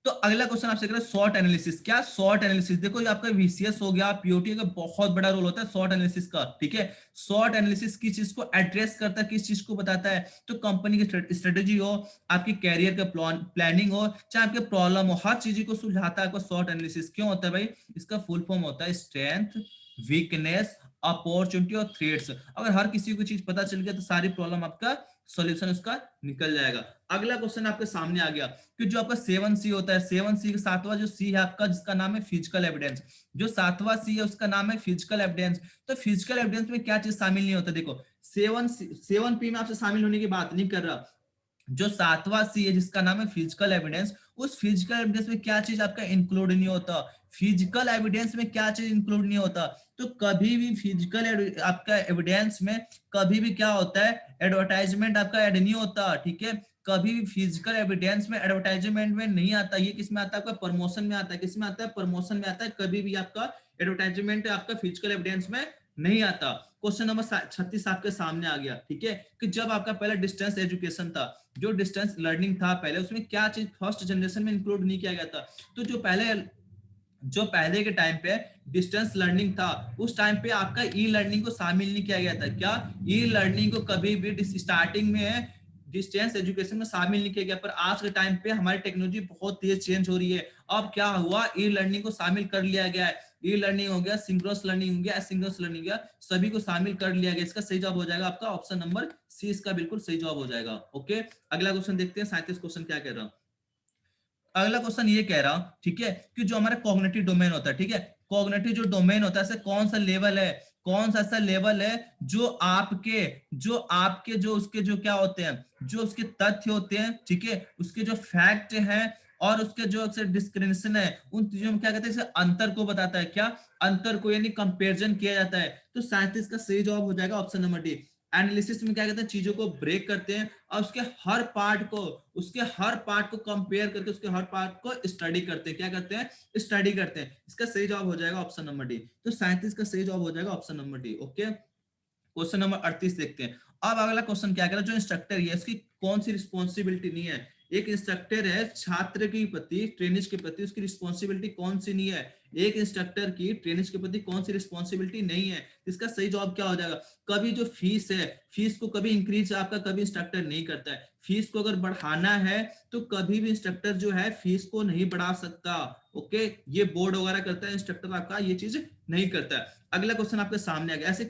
तो अगला क्वेश्चन आपसे करें शॉर्ट एनालिसिस। क्या शॉर्ट एनालिसिस, देखो ये आपका वीसीएस हो गया, पीओटी का बहुत बड़ा रोल होता है शॉर्ट एनालिसिस का, ठीक है। शॉर्ट एनालिसिस किस चीज को एड्रेस करता है, किस चीज को बताता है, तो कंपनी की स्ट्रेटेजी हो, आपकी कैरियर का प्लानिंग हो, चाहे आपके प्रॉब्लम हो, हर चीज को सुलझाता है आपका शॉर्ट एनालिसिस। क्यों होता है भाई, इसका फुल फॉर्म होता है स्ट्रेंथ, वीकनेस, अपॉर्चुनिटी और थ्रेट्स। अगर हर किसी को चीज पता चल गया तो सारी प्रॉब्लम आपका सॉल्यूशन उसका निकल जाएगा। अगला क्वेश्चन आपके सामने आ गया कि जो आपका 7C होता है, 7C का सातवां जो सी है आपका, जिसका नाम है फिजिकल एविडेंस, जो सातवां सी है उसका नाम है फिजिकल एविडेंस। तो फिजिकल एविडेंस में क्या चीज शामिल नहीं होता, देखो 7P में आपसे शामिल होने की बात नहीं कर रहा, जो सातवां सी है जिसका नाम है फिजिकल एविडेंस, उस फिजिकल एविडेंस में क्या चीज आपका इंक्लूड नहीं होता, फिजिकल एविडेंस में क्या चीज इंक्लूड नहीं होता। तो कभी भी फिजिकल आपका एविडेंस में कभी भी क्या होता है, एडवर्टाइजमेंट आपका ऐड नहीं होता, ठीक है। कभी भी फिजिकल एविडेंस में एडवर्टाइजमेंट में नहीं आता, ये किस में आता है आपका प्रमोशन में आता है, किस में आता है प्रमोशन में आता है, कभी भी आपका एडवर्टाइजमेंट आपका फिजिकल एविडेंस में नहीं आता। क्वेश्चन नंबर 36 आपके सामने आ गया, ठीक है, कि जब आपका पहला डिस्टेंस एजुकेशन था, जो डिस्टेंस लर्निंग था पहले, उसमें क्या चीज फर्स्ट जनरेशन में इंक्लूड नहीं किया गया था। तो जो पहले के टाइम पे डिस्टेंस लर्निंग था, उस टाइम पे आपका ई लर्निंग को शामिल नहीं किया गया था। क्या ई लर्निंग को कभी भी स्टार्टिंग में डिस्टेंस एजुकेशन में शामिल नहीं किया गया, पर आज के टाइम पे हमारी टेक्नोलॉजी बहुत तेज चेंज हो रही है। अब क्या हुआ, ई लर्निंग को शामिल कर लिया गया है, ई लर्निंग हो गया, सिंक्रोनस लर्निंग हो गया, एसिंक्रोनस लर्निंग हो गया, सभी को शामिल कर लिया गया। इसका सही जवाब हो जाएगा आपका ऑप्शन नंबर सी, इसका बिल्कुल सही जवाब हो जाएगा। ओके, अगला क्वेश्चन देखते हैं, 37 क्वेश्चन क्या कह रहा हूं। अगला क्वेश्चन ये कह रहा हूं, ठीक है, कि जो हमारा कॉग्निटिव डोमेन होता है, ठीक है, कॉग्निटिव जो डोमेन होता है, कौन सा लेवल है, कौन सा ऐसा लेवल है जो आपके जो उसके जो क्या होते हैं, जो उसके तथ्य होते हैं, ठीक है, उसके जो फैक्ट है और उसके जो डिस्क्रिमिनेशन है, उन चीजों में क्या कहते हैं, इसे अंतर को बताता है। क्या अंतर को, यानी कंपैरिजन किया जाता है। तो 37 का सही जवाब हो जाएगा ऑप्शन नंबर डी। एनालिसिस में क्या कहते हैं, चीजों को ब्रेक करते हैं और उसके हर पार्ट को कंपेयर करके उसके हर पार्ट को स्टडी करते हैं। क्या करते हैं, स्टडी करते हैं। इसका सही जवाब हो जाएगा ऑप्शन नंबर डी। तो 37 का सही जवाब हो जाएगा option number D. Okay, question number 38 देखते हैं। अब अगला क्वेश्चन क्या करें, जो इंस्ट्रक्टर है इसकी कौन सी रिस्पॉन्सिबिलिटी नहीं है। एक इंस्ट्रक्टर है, छात्र के प्रति, ट्रेनिज के प्रति उसकी रिस्पॉन्सिबिलिटी कौन सी नहीं है। एक इंस्ट्रक्टर की ट्रेनिज के प्रति कौन सी रिस्पॉन्सिबिलिटी नहीं है। इसका सही जवाब क्या हो जाएगा, कभी जो फीस है, फीस को कभी इंक्रीज आपका कभी इंस्ट्रक्टर नहीं करता है। फीस को अगर बढ़ाना है तो कभी भी इंस्ट्रक्टर जो है फीस को नहीं बढ़ा सकता। ओके, ये बोर्ड वगैरह करता है, इंस्ट्रक्टर आपका ये चीज नहीं करता है। अगला क्वेश्चन आपके सामने आ गया, ऐसा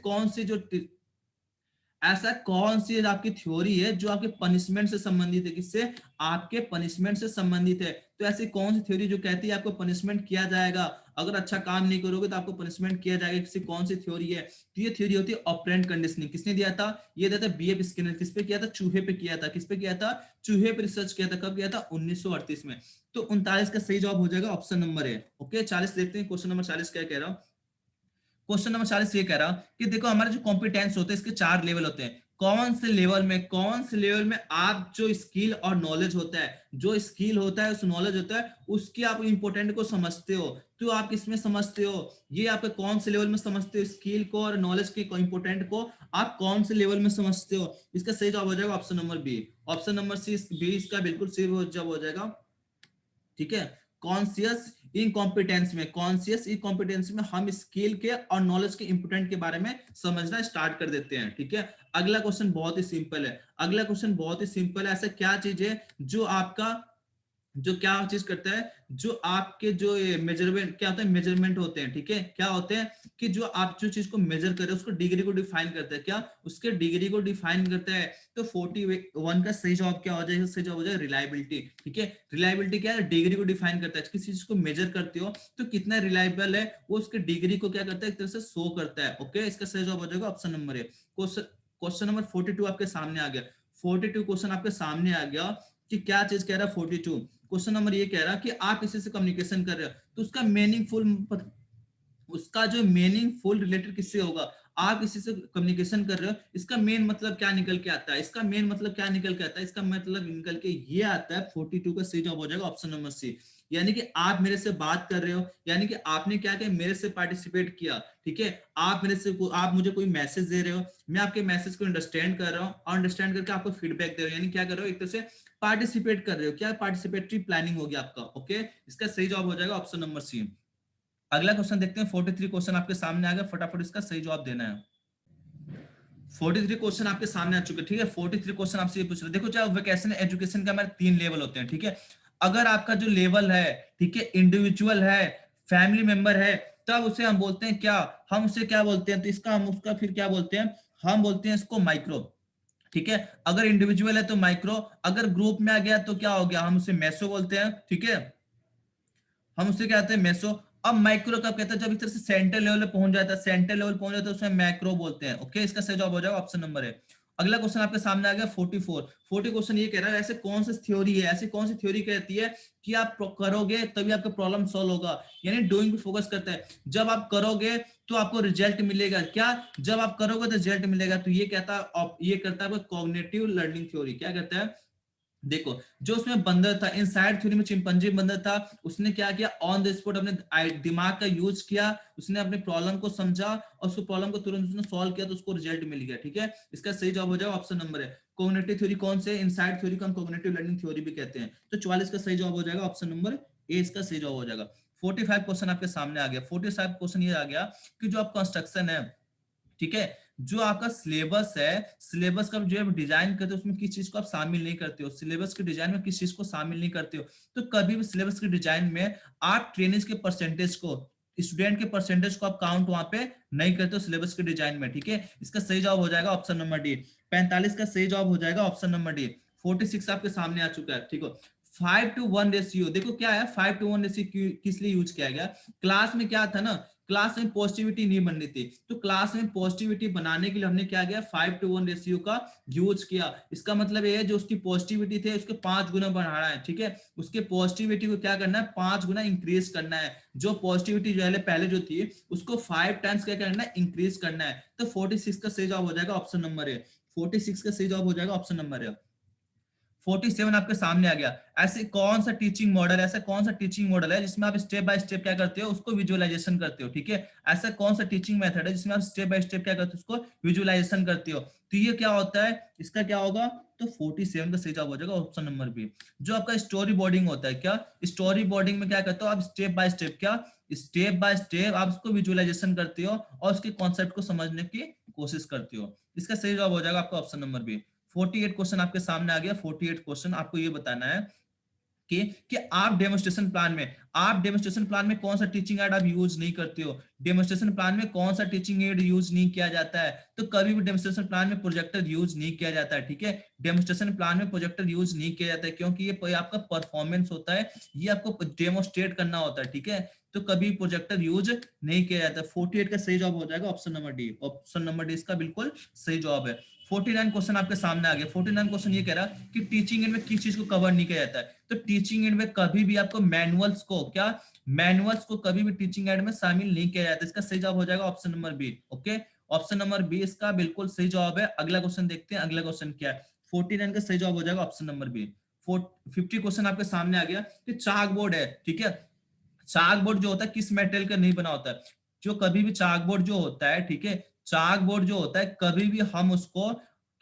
कौन सी आपकी थ्योरी है जो आपके पनिशमेंट से संबंधित है, किससे, आपके पनिशमेंट से संबंधित है। तो ऐसी कौन सी थ्योरी जो कहती है आपको पनिशमेंट किया जाएगा, अगर अच्छा काम नहीं करोगे तो आपको पनिशमेंट किया जाएगा, किसी कौन सी थ्योरी है। तो ये थ्योरी होती है ऑपरेंट कंडीशनिंग। किसने दिया था, ये दिया था बीएफ स्किनर। किस पे किया था, चूहे पे किया था। किस पे किया था, चूहे पे रिसर्च किया था। कब किया था, 1938 में। तो 39 का सही जवाब हो जाएगा ऑप्शन नंबर ए। ओके, 40 देखते हैं, क्वेश्चन नंबर 40 क्या कह रहा हूं। क्वेश्चन नंबर 40 ये कह रहा कि देखो हमारे जो कॉम्पिटेंस होते हैं इसके 4 लेवल होते हैं। कौन से लेवल में आप जो स्किल और नॉलेज होता है, जो स्किल होता है, उस नॉलेज होता है, उसके आप इंपोर्टेंट को समझते हो। तो आप किसमें समझते हो, ये आप कौन से लेवल में समझते हो, स्किल को और नॉलेज के इंपोर्टेंट को आप कौन से लेवल में समझते हो। इसका सही जवाब हो जाएगा option number B. Option number C, B इसका बिल्कुल सही जवाब हो जाएगा, ठीक है। कॉन्सियस इनकॉम्पिटेंस में हम स्किल के और नॉलेज के इंपोर्टेंट के बारे में समझना स्टार्ट कर देते हैं, ठीक है। अगला क्वेश्चन बहुत ही सिंपल है, ऐसा क्या चीज है जो आपका, जो क्या चीज करता है, जो आपके जो मेजरमेंट क्या होता है, मेजरमेंट होते हैं, ठीक है, क्या होते हैं, कि जो आप जो चीज को मेजर कर रहे हैं उसको डिग्री को डिफाइन करता है। क्या, उसके डिग्री को डिफाइन करता है। तो 41 का सही जवाब क्या हो जाएगा, सही जवाब हो जाएगा रिलायबिलिटी, ठीक है। रिलायबिलिटी क्या है, डिग्री को डिफाइन करता है। किसी चीज को मेजर करते हो तो कितना रिलायबल है वो उसके डिग्री को क्या करता है, एक तरह से शो करता है। ओके, इसका सही जवाब हो जाएगा option number A. Question question number 42 आपके सामने आ गया। 42 क्वेश्चन आपके सामने आ गया कि क्या चीज कह रहा है। 42 क्वेश्चन नंबर ये कह रहा कि आप किसी से कम्युनिकेशन कर रहे हो तो उसका मीनिंगफुल, उसका जो मीनिंगफुल रिलेटेड किससे होगा। आप किसी से कम्युनिकेशन कर रहे हो, इसका मेन मतलब क्या निकल के आता है, इसका मेन मतलब क्या निकल के आता है, इसका मतलब निकल के ये आता है 42 का सही जवाब हो जाएगा ऑप्शन नंबर सी। यानी कि आप मेरे से बात कर रहे हो, यानी कि आपने क्या किया, मेरे से पार्टिसिपेट किया, ठीक है। आप मेरे से, आप मुझे कोई मैसेज दे रहे हो, मैं आपके मैसेज को अंडरस्टैंड कर रहा हूँ और अंडरस्टैंड करके आपको फीडबैक दे रहा हूँ, यानी क्या कर रहे हो, एक तरह से पार्टिसिपेट कर रहे हो। क्या पार्टिसिपेटरी प्लानिंग हो गया आपका। ओके, इसका सही जवाब हो जाएगा ऑप्शन नंबर सी। अगला क्वेश्चन देखते हैं। 43 क्वेश्चन आपके सामने आ गया, फटाफट इसका सही जवाब देना है। 43 क्वेश्चन आपके सामने आ चुके हैं, ठीक है। 43 क्वेश्चन आपसे ये पूछ रहे, देखो चाहे वोकेशनल एजुकेशन का हमारे 3 लेवल होते हैं, ठीक है। अगर आपका जो लेवल है, ठीक है, इंडिविजुअल है, फैमिली मेंबर है, तब उसे हम बोलते हैं क्या, हम उसे क्या बोलते हैं, तो इसका हम उसका फिर क्या बोलते हैं, हम बोलते हैं इसको माइक्रो, ठीक है। अगर इंडिविजुअल है तो माइक्रो, अगर ग्रुप में आ गया तो क्या हो गया, हम उसे मेसो बोलते हैं, ठीक है, हम उससे क्या कहते हैं, मेसो। अब माइक्रो कब कहते हैं, जब इस तरह से सेंटर लेवल पे पहुंच जाता है, सेंटर लेवल पहुंच जाता है उसमें मैक्रो बोलते हैं। ओके, इसका सही जवाब हो जाएगा ऑप्शन नंबर है। अगला क्वेश्चन आपके सामने आ गया 44। 40 क्वेश्चन ये कह रहा है, ऐसे कौन सी थ्योरी है, ऐसी कौन सी थ्योरी कहती है कि आप करोगे तभी आपका प्रॉब्लम सॉल्व होगा, यानी डूइंग पे फोकस करता है। जब आप करोगे तो आपको रिजल्ट मिलेगा, क्या, जब आप करोगे तो रिजल्ट मिलेगा। तो ये कहता है, ये करता है कॉग्निटिव लर्निंग थ्योरी। क्या कहता है, देखो, जो उसमें बंदर था, इनसाइड थ्योरी में चिंपैंजी बंदर था, उसने क्या किया, ऑन द स्पॉट अपने दिमाग का यूज किया, उसने अपने प्रॉब्लम को समझा और उस प्रॉब्लम को तुरंत उसने सॉल्व किया, तो उसको रिजल्ट मिल गया, ठीक है। इसका सही जवाब हो जाएगा ऑप्शन नंबर है। कॉग्निटिव थ्योरी कौन से, इनसाइड थ्योरी को हम कॉग्निटिव लर्निंग थ्योरी भी कहते हैं। तो 44 का सही जवाब हो जाएगा ऑप्शन नंबर ए, इसका सही जवाब हो जाएगा। 45 क्वेश्चन आपके सामने आ गया। 45 क्वेश्चन ये आ गया कि जो आप कंस्ट्रक्शन है, ठीक है, जो आपका सिलेबस है, सिलेबस का जो डिजाइन करते हो उसमें किस चीज को आप शामिल नहीं करते हो, सिलेबस के डिजाइन में किस चीज को शामिल नहीं करते हो, तो कभी भी सिलेबस के डिजाइन में आप ट्रेनिंग के परसेंटेज को, स्टूडेंट के परसेंटेज को आप काउंट वहां पे नहीं करते हो सिलेबस के डिजाइन में, ठीक है। इसका सही जवाब हो जाएगा ऑप्शन नंबर डी। 45 का सही जवाब हो जाएगा ऑप्शन नंबर डी। 46 आपके सामने आ चुका है, ठीक है। 5:1 रेशियो, देखो क्या है 5:1 रेशियो किस लिए यूज किया गया, क्लास में क्या था ना, क्लास में पॉजिटिविटी नहीं बन रही थी, तो क्लास में पॉजिटिविटी बनाने के लिए हमने क्या किया, 5:1 रेशियो का यूज किया। इसका मतलब ये है, जो उसकी पॉजिटिविटी थे उसके 5 गुना बढ़ाना है, ठीक है। उसके पॉजिटिविटी को क्या करना है, 5 गुना इंक्रीज करना है। जो पॉजिटिविटी जो है पहले जो थी उसको 5 टाइम्स क्या करना है, इंक्रीज करना है। तो 46 का सही जवाब हो जाएगा ऑप्शन नंबर है। 46 का सही जवाब हो जाएगा ऑप्शन नंबर है। 47 आपके सामने आ गया। ऐसे कौन सा टीचिंग मॉडल, ऐसा कौन सा टीचिंग मॉडल है जिसमें आप स्टेप बाय स्टेप क्या करते हो, उसको विजुअलाइजेशन करते हो, ठीक है। ऐसा कौन सा टीचिंग मेथड है जिसमें आप स्टेप बाय स्टेप क्या करते हो, उसको विजुअलाइजेशन करते हो। तो ये क्या होता है, इसका क्या होगा, तो 47 का सही जवाब हो जाएगा ऑप्शन नंबर बी। जो आपका स्टोरी बोर्डिंग होता है, क्या स्टोरी बोर्डिंग में क्या करते हो आप, स्टेप बाय स्टेप, क्या स्टेप बाय स्टेप आप उसको विजुअलाइजेशन करते हो और उसके कॉन्सेप्ट को समझने की कोशिश करते हो। इसका सही जवाब हो जाएगा आपका ऑप्शन नंबर बी। 48 क्वेश्चन आपके सामने आ गया। 48 क्वेश्चन आपको ये बताना है कि आप डेमोस्ट्रेशन प्लान में, आप डेमोस्ट्रेशन प्लान में कौन सा टीचिंग एड आप यूज नहीं करते हो, डेमोस्ट्रेशन प्लान में कौन सा टीचिंग एड यूज नहीं किया जाता है। तो कभी भी डेमोस्ट्रेशन प्लान में प्रोजेक्टर यूज नहीं किया जाता है, ठीक है। डेमोस्ट्रेशन प्लान में प्रोजेक्टर यूज नहीं किया जाता है क्योंकि ये आपका परफॉर्मेंस होता है, ये आपको डेमोस्ट्रेट करना होता है, ठीक है। तो कभी प्रोजेक्टर यूज नहीं किया जाता। 48 का सही जवाब हो जाएगा option number D. Option number D इसका बिल्कुल सही जवाब है। 49 क्वेश्चन आपके सामने आ गया। 49 क्वेश्चन ये कह रहा कि टीचिंग एड में किस चीज को कवर नहीं किया जाता है। तो टीचिंग एड में कभी भी आपको मैनुअल्स को, क्या मैनुअल्स को कभी भी टीचिंग एड में शामिल नहीं किया जाता। इसका सही जवाब हो जाएगा option number B. Okay, option number B इसका बिल्कुल सही जवाब है। अगला क्वेश्चन देखते हैं, अगला क्वेश्चन क्या है। 49 का सही जवाब हो जाएगा ऑप्शन नंबर बी। 50 क्वेश्चन आपके सामने आ गया कि चाक बोर्ड है, ठीक है। चाक बोर्ड जो होता है किस मेटेरियल का नहीं बना होता है, जो कभी भी चाक बोर्ड जो होता है, ठीक है, चाक बोर्ड जो होता है कभी भी हम उसको,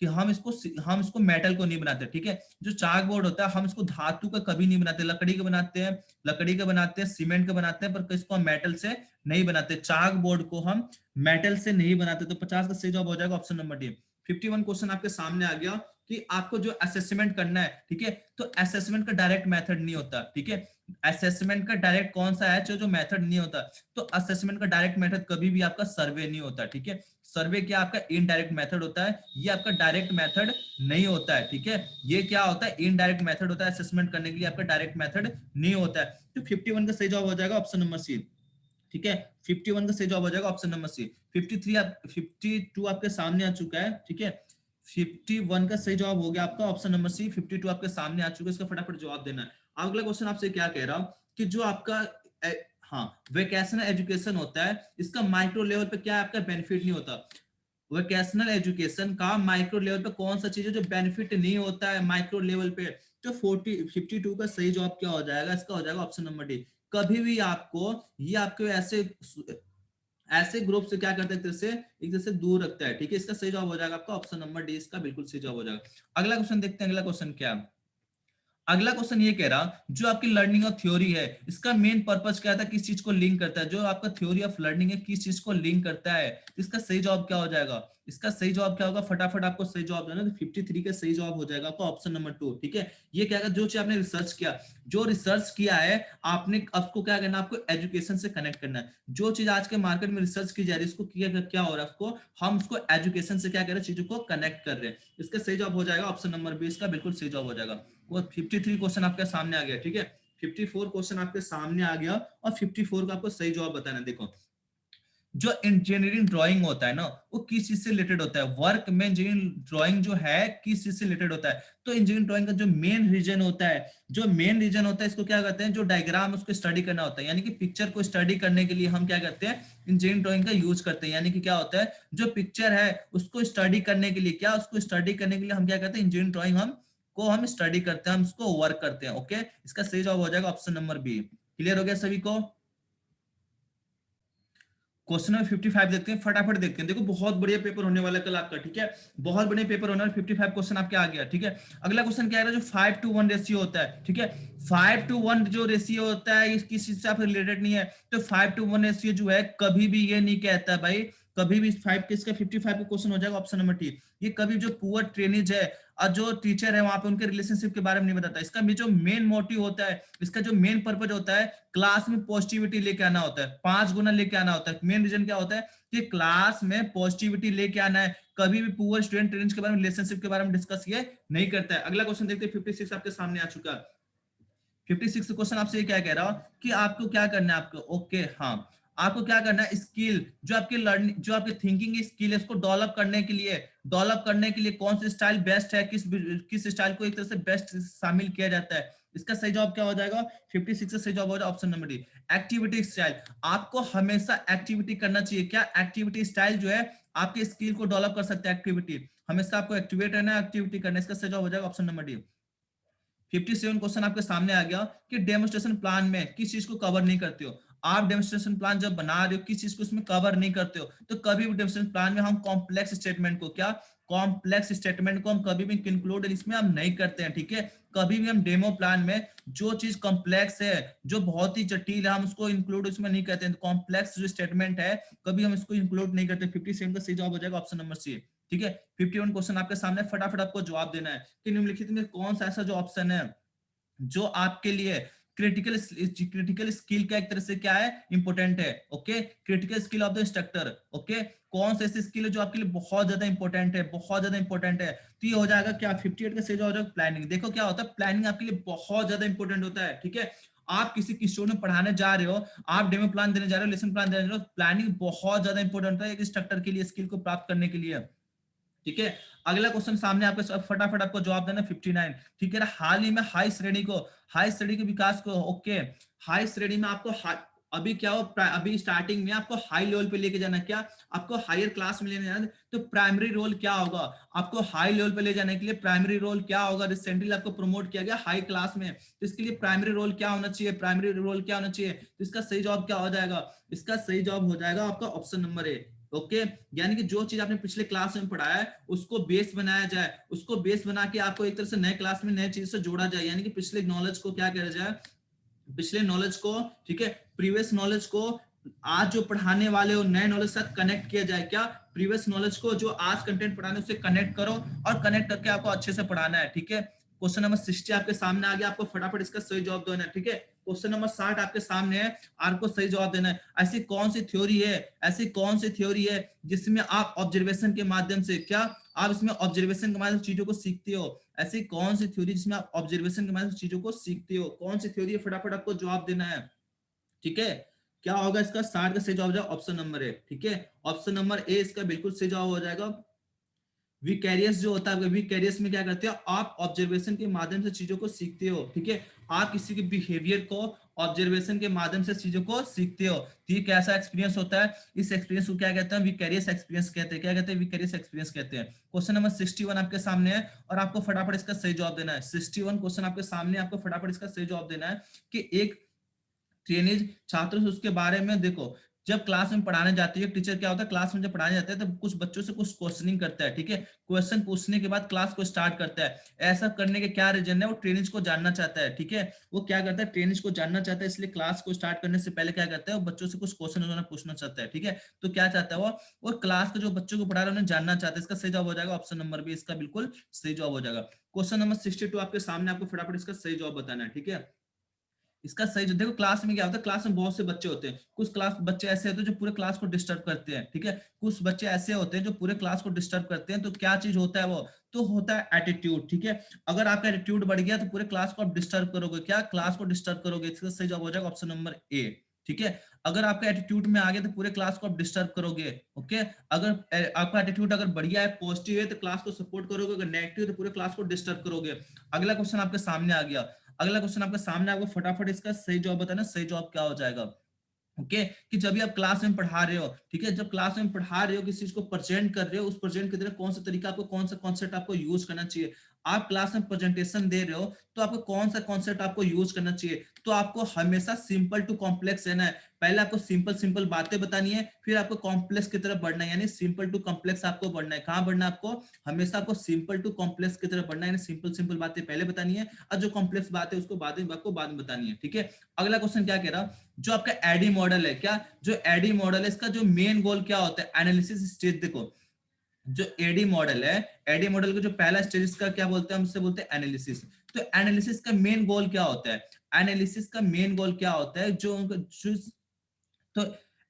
कि हम इसको मेटल को नहीं बनाते, ठीक है। जो चाक बोर्ड होता है हम इसको धातु का कभी नहीं बनाते, लकड़ी का बनाते हैं, लकड़ी का बनाते हैं, सीमेंट का बनाते हैं, पर इसको हम मेटल से नहीं बनाते। चाक बोर्ड को हम मेटल से नहीं बनाते। तो 50 का सही जवाब हो जाएगा ऑप्शन नंबर डी। 51 क्वेश्चन आपके सामने आ गया कि आपको जो असेसमेंट करना है, ठीक है, तो असेसमेंट का डायरेक्ट मेथड नहीं होता, ठीक है। असेसमेंट का डायरेक्ट कौन सा है, जो मेथड नहीं होता। तो असेसमेंट का डायरेक्ट मेथड कभी भी आपका सर्वे नहीं होता, ठीक है। सर्वे क्या आपका इनडायरेक्ट मेथड होता है, ये आपका डायरेक्ट मेथड नहीं होता है, ठीक है। ये क्या होता है, इनडायरेक्ट मेथड होता है असेसमेंट करने के लिए, आपका डायरेक्ट मेथड नहीं होता है। तो 51 का सही जवाब हो जाएगा ऑप्शन नंबर सी, ठीक है। 51 का सही जवाब हो जाएगा ऑप्शन नंबर सी। 52 आपके सामने आ चुका है, ठीक है। 51 का सही जवाब हो गया आपका ऑप्शन नंबर सी। 52 आपके सामने आ चुका है, इसका फटाफट जवाब देना है। अगला क्वेश्चन आपसे क्या कह रहा हूं कि जो आपका हाँ वेकेशनल एजुकेशन होता है, इसका माइक्रो लेवल पे क्या आपका बेनिफिट नहीं होता। वोकेशनल एजुकेशन का माइक्रो लेवल पे कौन सा चीज है जो बेनिफिट नहीं होता है माइक्रो लेवल पे। तो 52 का सही जवाब क्या हो जाएगा, इसका हो जाएगा ऑप्शन नंबर डी। कभी भी आपको ये आपके ऐसे ऐसे ग्रुप से क्या करते हैं, एक तरह से दूर रखता है, ठीक है। इसका सही जवाब हो जाएगा आपका ऑप्शन नंबर डी, इसका बिल्कुल सही जवाब हो जाएगा। अगला क्वेश्चन देखते हैं, अगला क्वेश्चन क्या है। अगला क्वेश्चन ये कह रहा जो आपकी लर्निंग ऑफ थ्योरी है, इसका मेन पर्पस क्या था, किस चीज को लिंक करता है। जो आपका थ्योरी ऑफ लर्निंग है किस चीज को लिंक करता है, इसका सही जवाब क्या हो जाएगा। इसका सही जवाब क्या होगा, फटाफट आपको सही जवाब देना। तो 53 का सही जवाब हो जाएगा आपका ऑप्शन नंबर 2, ठीक है। ये क्या, जो चीज आपने रिसर्च किया, जो रिसर्च किया है आपने, आपको क्या करना, आपको एजुकेशन से कनेक्ट करना है। जो चीज आज के मार्केट में रिसर्च की जा रही है, इसको क्या हो रहा है, उसको हम उसको एजुकेशन से क्या कर रहे हैं, चीजों को कनेक्ट कर रहे हैं। इसका सही जवाब हो जाएगा ऑप्शन नंबर बी, इसका बिल्कुल सही जवाब हो जाएगा। वो 53 क्वेश्चन आपके सामने आ गया, ठीक है। 54 क्वेश्चन आपके सामने आ गया और 54 का आपको सही जवाब बताना है। देखो, जो इंजीनियरिंग ड्राइंग होता है ना, वो किस चीज से रिलेटेड होता है। वर्क में इंजीनियरिंग ड्राइंग जो है किस चीज से रिलेटेड होता है। तो इंजीनियरिंग ड्राइंग का जो मेन रीजन होता है, इसको क्या कहते हैं, जो डायग्राम उसको स्टडी करना होता है। यानी कि पिक्चर को स्टडी करने के लिए हम क्या करते हैं, इंजीनियरिंग ड्राइंग का यूज करते हैं। यानी कि क्या होता है, जो पिक्चर है उसको स्टडी करने के लिए हम क्या करते हैं, इंजीनियरिंग ड्राइंग हम स्टडी करते हैं, हम उसको वर्क करते हैं। ओके, इसका सही जवाब हो जाएगा ऑप्शन नंबर बी। क्लियर हो गया सभी को। क्वेश्चन नंबर 55 देखते हैं, फटाफट देखते हैं। देखो बहुत बढ़िया पेपर होने वाला है कल आपका, ठीक है। बहुत बढ़िया पेपर होने वाला। 55 क्वेश्चन आपके आ गया, ठीक है। अगला क्वेश्चन क्या है, जो 5:1 रेशियो होता है, ठीक है। 5:1 जो रेशियो होता है, किस चीज से आप रिलेटेड नहीं है। तो 5:1 रेशियो जो है कभी भी ये नहीं कहता भाई, कभी भी 5 किसका 55 का क्वेश्चन हो जाएगा ऑप्शन नंबर टी। ये कभी जो पुअर ट्रेनिज है और जो टीचर है वहां पे उनके रिलेशनशिप के बारे में नहीं बताता। इसका भी जो मेन मोटिव होता है, इसका जो मेन पर्पज होता है, क्लास में पॉजिटिविटी लेके आना होता है, 5 गुना लेके आना होता है। मेन रीजन क्या होता है कि क्लास में पॉजिटिविटी लेके आना है। कभी भी पुअर स्टूडेंट ट्रेनिज के बारे में, रिलेशनशिप के बारे में डिस्कस ये नहीं करता है। अगला क्वेश्चन देखते हैं, 56 आपके सामने आ चुका है। 56 क्वेश्चन आपसे ये क्या कह रहा हो कि आपको क्या करना है, आपको ओके हाँ, आपको क्या करना है, स्किल जो आपकी लर्निंग, जो आपकी थिंकिंग स्किल है, उसको डेवलप करने के लिए कौन सी स्टाइल बेस्ट है, किस स्टाइल को एक तरह से बेस्ट शामिल किया जाता है। इसका सही जवाब क्या हो जाएगा, 56 का सही जवाब हो जाएगा option number D, activity style. आपको हमेशा एक्टिविटी करना चाहिए। क्या एक्टिविटी स्टाइल जो है आपके स्किल को डेवलप कर सकते हैं। एक्टिविटी हमेशा आपको एक्टिवेट रहना है, एक्टिविटी करना। इसका सही जवाब हो जाएगा ऑप्शन नंबर डी। 57 क्वेश्चन आपके सामने आ गया कि डेमोस्ट्रेशन प्लान में किस चीज को कवर नहीं करते हो। आप डेमोस्ट्रेशन प्लान जब बना रहे हो, किस चीज को इसमें कवर नहीं करते हो। तो कभी भी डेमोस्ट्रेशन प्लान में हम कॉम्प्लेक्स स्टेटमेंट को हम कभी भी इंक्लूड इसमें हम नहीं करते हैं, ठीक है। कभी भी हम डेमो प्लान में जो चीज कॉम्प्लेक्स है, जो बहुत ही जटिल है, हम उसको इंक्लूड इसमें नहीं करते हैं। कॉम्प्लेक्स जो स्टेटमेंट है कभी हम इसको इंक्लूड नहीं करते। 57 का सही जवाब हो जाएगा ऑप्शन नंबर सी, ठीक है। 51 क्वेश्चन आपके सामने, फटाफट आपको जवाब देना है कि निम्नलिखित में कौन सा ऐसा जो ऑप्शन है जो आपके लिए क्रिटिकल स्किल का एक तरह से क्या है, इंपॉर्टेंट है। Okay, critical skill of the instructor. Okay, कौन सा ऐसी स्किल है जो आपके लिए बहुत ज्यादा इंपॉर्टेंट है, बहुत ज्यादा इंपॉर्टेंट है। तो ये हो जाएगा क्या, 58 का सही हो जाएगा प्लानिंग। देखो क्या होता है, प्लानिंग आपके लिए बहुत ज्यादा इंपॉर्टेंट होता है, ठीक है। आप किसी स्टूडेंट में पढ़ाने जा रहे हो, आप डेमो प्लान देने जा रहे हो, लेसन प्लान देने जा रहे हो, प्लानिंग बहुत ज्यादा इंपॉर्टेंट होता है एक इंस्ट्रक्टर के लिए, स्किल को प्राप्त करने के लिए, ठीक है। अगला क्वेश्चन सामने आपके, फटाफट आपको जवाब देना 59, ठीक है। हाल ही में हाई श्रेणी के विकास को, ओके, हाई श्रेणी में आपको अभी क्या हो, अभी स्टार्टिंग में आपको हाई लेवल पे लेके जाना, क्या आपको हायर क्लास में लेने जाना। तो प्राइमरी रोल क्या होगा, आपको हाई लेवल पे ले जाने के लिए प्राइमरी रोल क्या होगा। रिसेंटली आपको प्रमोट किया गया हाई क्लास में, तो इसके लिए प्राइमरी रोल क्या होना चाहिए, तो इसका सही जवाब क्या हो जाएगा, इसका सही जवाब हो जाएगा आपका ऑप्शन नंबर ए। ओके, यानी कि जो चीज आपने पिछले क्लास में पढ़ाया है उसको बेस बनाया जाए, उसको बेस बना के आपको एक तरह से नए क्लास में नए चीज से जोड़ा जाए। यानी कि पिछले नॉलेज को क्या किया जाए, पिछले नॉलेज को, ठीक है, प्रीवियस नॉलेज को आज जो पढ़ाने वाले हो नए नॉलेज के साथ कनेक्ट किया जाए। क्या, प्रीवियस नॉलेज को जो आज कंटेंट पढ़ाने उससे कनेक्ट करो और कनेक्ट करके आपको अच्छे से पढ़ाना है, ठीक है। क्वेश्चन नंबर 60 आपके सामने आ गया, आपको फटाफट इसका सही जवाब देना है, ठीक है। क्वेश्चन नंबर 60 आपके सामने है, आपको सही जवाब देना है। ऐसी कौन सी थ्योरी है जिसमें आप ऑब्जर्वेशन के माध्यम से, क्या आप इसमें ऑब्जर्वेशन के माध्यम से चीजों को सीखते हो। ऐसी कौन सी थ्योरी जिसमें आप ऑब्जर्वेशन के माध्यम से चीजों को सीखते हो, कौन सी थ्योरी है, फटाफट आपको जवाब देना है, ठीक है। क्या होगा इसका 60 का सही जवाब हो जाएगा ऑप्शन नंबर ए। ठीक है, ऑप्शन नंबर ए इसका बिल्कुल सही जवाब हो जाएगा। विकैरियस जो होता है, विकैरियस में क्या करते हो आप, ऑब्जर्वेशन के माध्यम से चीजों को सीखते हो। ठीक है, आप किसी के बिहेवियर को ऑब्जर्वेशन के माध्यम से चीजों को सीखते हो। तो ये कैसा एक्सपीरियंस होता है, इस एक्सपीरियंस को क्या कहते हैं, विकैरियस एक्सपीरियंस कहते हैं। क्या कहते हैं, विकैरियस एक्सपीरियंस कहते हैं। क्वेश्चन नंबर 61 आपके सामने है और आपको फटाफट इसका सही जवाब देना है। 61 क्वेश्चन आपके सामने, आपको फटाफट इसका सही जवाब देना है कि एक ट्रेनिज छात्रों से उसके बारे में देखो। जब क्लास में पढ़ाने जाती है टीचर, क्या होता है क्लास में जब पढ़ाने जाते हैं तो कुछ बच्चों से कुछ क्वेश्चनिंग करता है। ठीक है, क्वेश्चन पूछने के बाद क्लास को स्टार्ट करता है। ऐसा करने के क्या रीजन है, वो ट्रेनिज को जानना चाहता है। ठीक है, वो क्या करता है, ट्रेनिज को जानना चाहता है, इसलिए क्लास को स्टार्ट करने से पहले क्या करता है, वो बच्चों से कुछ क्वेश्चन उन्होंने पूछना चाहता है। ठीक है, तो क्या चाहता है वो क्लास के जो बच्चों को पढ़ा रहे हैं उन्हें जानना चाहता है। इसका सही जवाब हो जाएगा ऑप्शन नंबर बी, इसका बिल्कुल सही जवाब हो जाएगा। क्वेश्चन नंबर 62 आपके सामने, आपको फटाफट इसका सही जवाब बताना है। ठीक है, इसका सही जो देखो, क्लास में क्या होता है, क्लास में बहुत से बच्चे होते हैं। कुछ क्लास बच्चे ऐसे होते हैं जो पूरे क्लास को डिस्टर्ब करते हैं। ठीक है, कुछ बच्चे ऐसे होते हैं जो पूरे क्लास को डिस्टर्ब करते हैं। तो क्या चीज होता है, वो तो होता है एटीट्यूड। ठीक है, अगर आपका एटीट्यूड बढ़ गया तो पूरे क्लास को आप डिस्टर्ब करोगे, क्या क्लास को डिस्टर्ब करोगे। इसका सही जवाब हो जाएगा ऑप्शन नंबर ए। ठीक है, अगर आपका एटीट्यूड में आ गया तो पूरे क्लास को आप डिस्टर्ब करोगे। ओके, अगर आपका एटीट्यूड अगर बढ़िया है, पॉजिटिव है, तो क्लास को सपोर्ट करोगे। अगर नेगेटिव है तो पूरे क्लास को डिस्टर्ब करोगे। अगला क्वेश्चन आपके सामने आ गया। अगला क्वेश्चन आपके सामने, आपको फटाफट इसका सही जवाब बताना, सही जवाब क्या हो जाएगा। ओके, कि जब भी आप क्लास में पढ़ा रहे हो, ठीक है, जब क्लास में पढ़ा रहे हो, किसी चीज को प्रेजेंट कर रहे हो, उस प्रेजेंट की तरह कौन सा तरीका आपको, कौन सा कॉन्सेप्ट आपको यूज करना चाहिए। आप क्लास में प्रेजेंटेशन दे रहे हो तो आपको कौन सा कॉन्सेप्ट आपको यूज करना चाहिए। तो आपको हमेशा सिंपल टू कॉम्प्लेक्स रहना है। पहले आपको सिंपल सिंपल बातें बतानी है, फिर आपको कॉम्प्लेक्स की तरफ बढ़ना है, यानी सिंपल टू कॉम्प्लेक्स आपको बढ़ना है। कहां बढ़ना है आपको, हमेशा आपको सिंपल टू कॉम्प्लेक्स की तरफ बढ़ना है, यानी सिंपल सिंपल बातें पहले बतानी है और जो कॉम्प्लेक्स बात है उसको बाद में, आपको बाद में बतानी है। ठीक है, अगला क्वेश्चन क्या कह रहा, जो आपका एडी मॉडल है, क्या जो एडी मॉडल है इसका जो मेन गोल क्या होता है, एनालिसिस स्टेज। देखो, जो एडी मॉडल है, एडी मॉडल का जो पहला स्टेज इसका क्या बोलते हैं, हम उससे बोलते हैं एनालिसिस। तो एनालिसिस का मेन गोल क्या होता है, एनालिसिस का मेन गोल क्या होता है, जो तो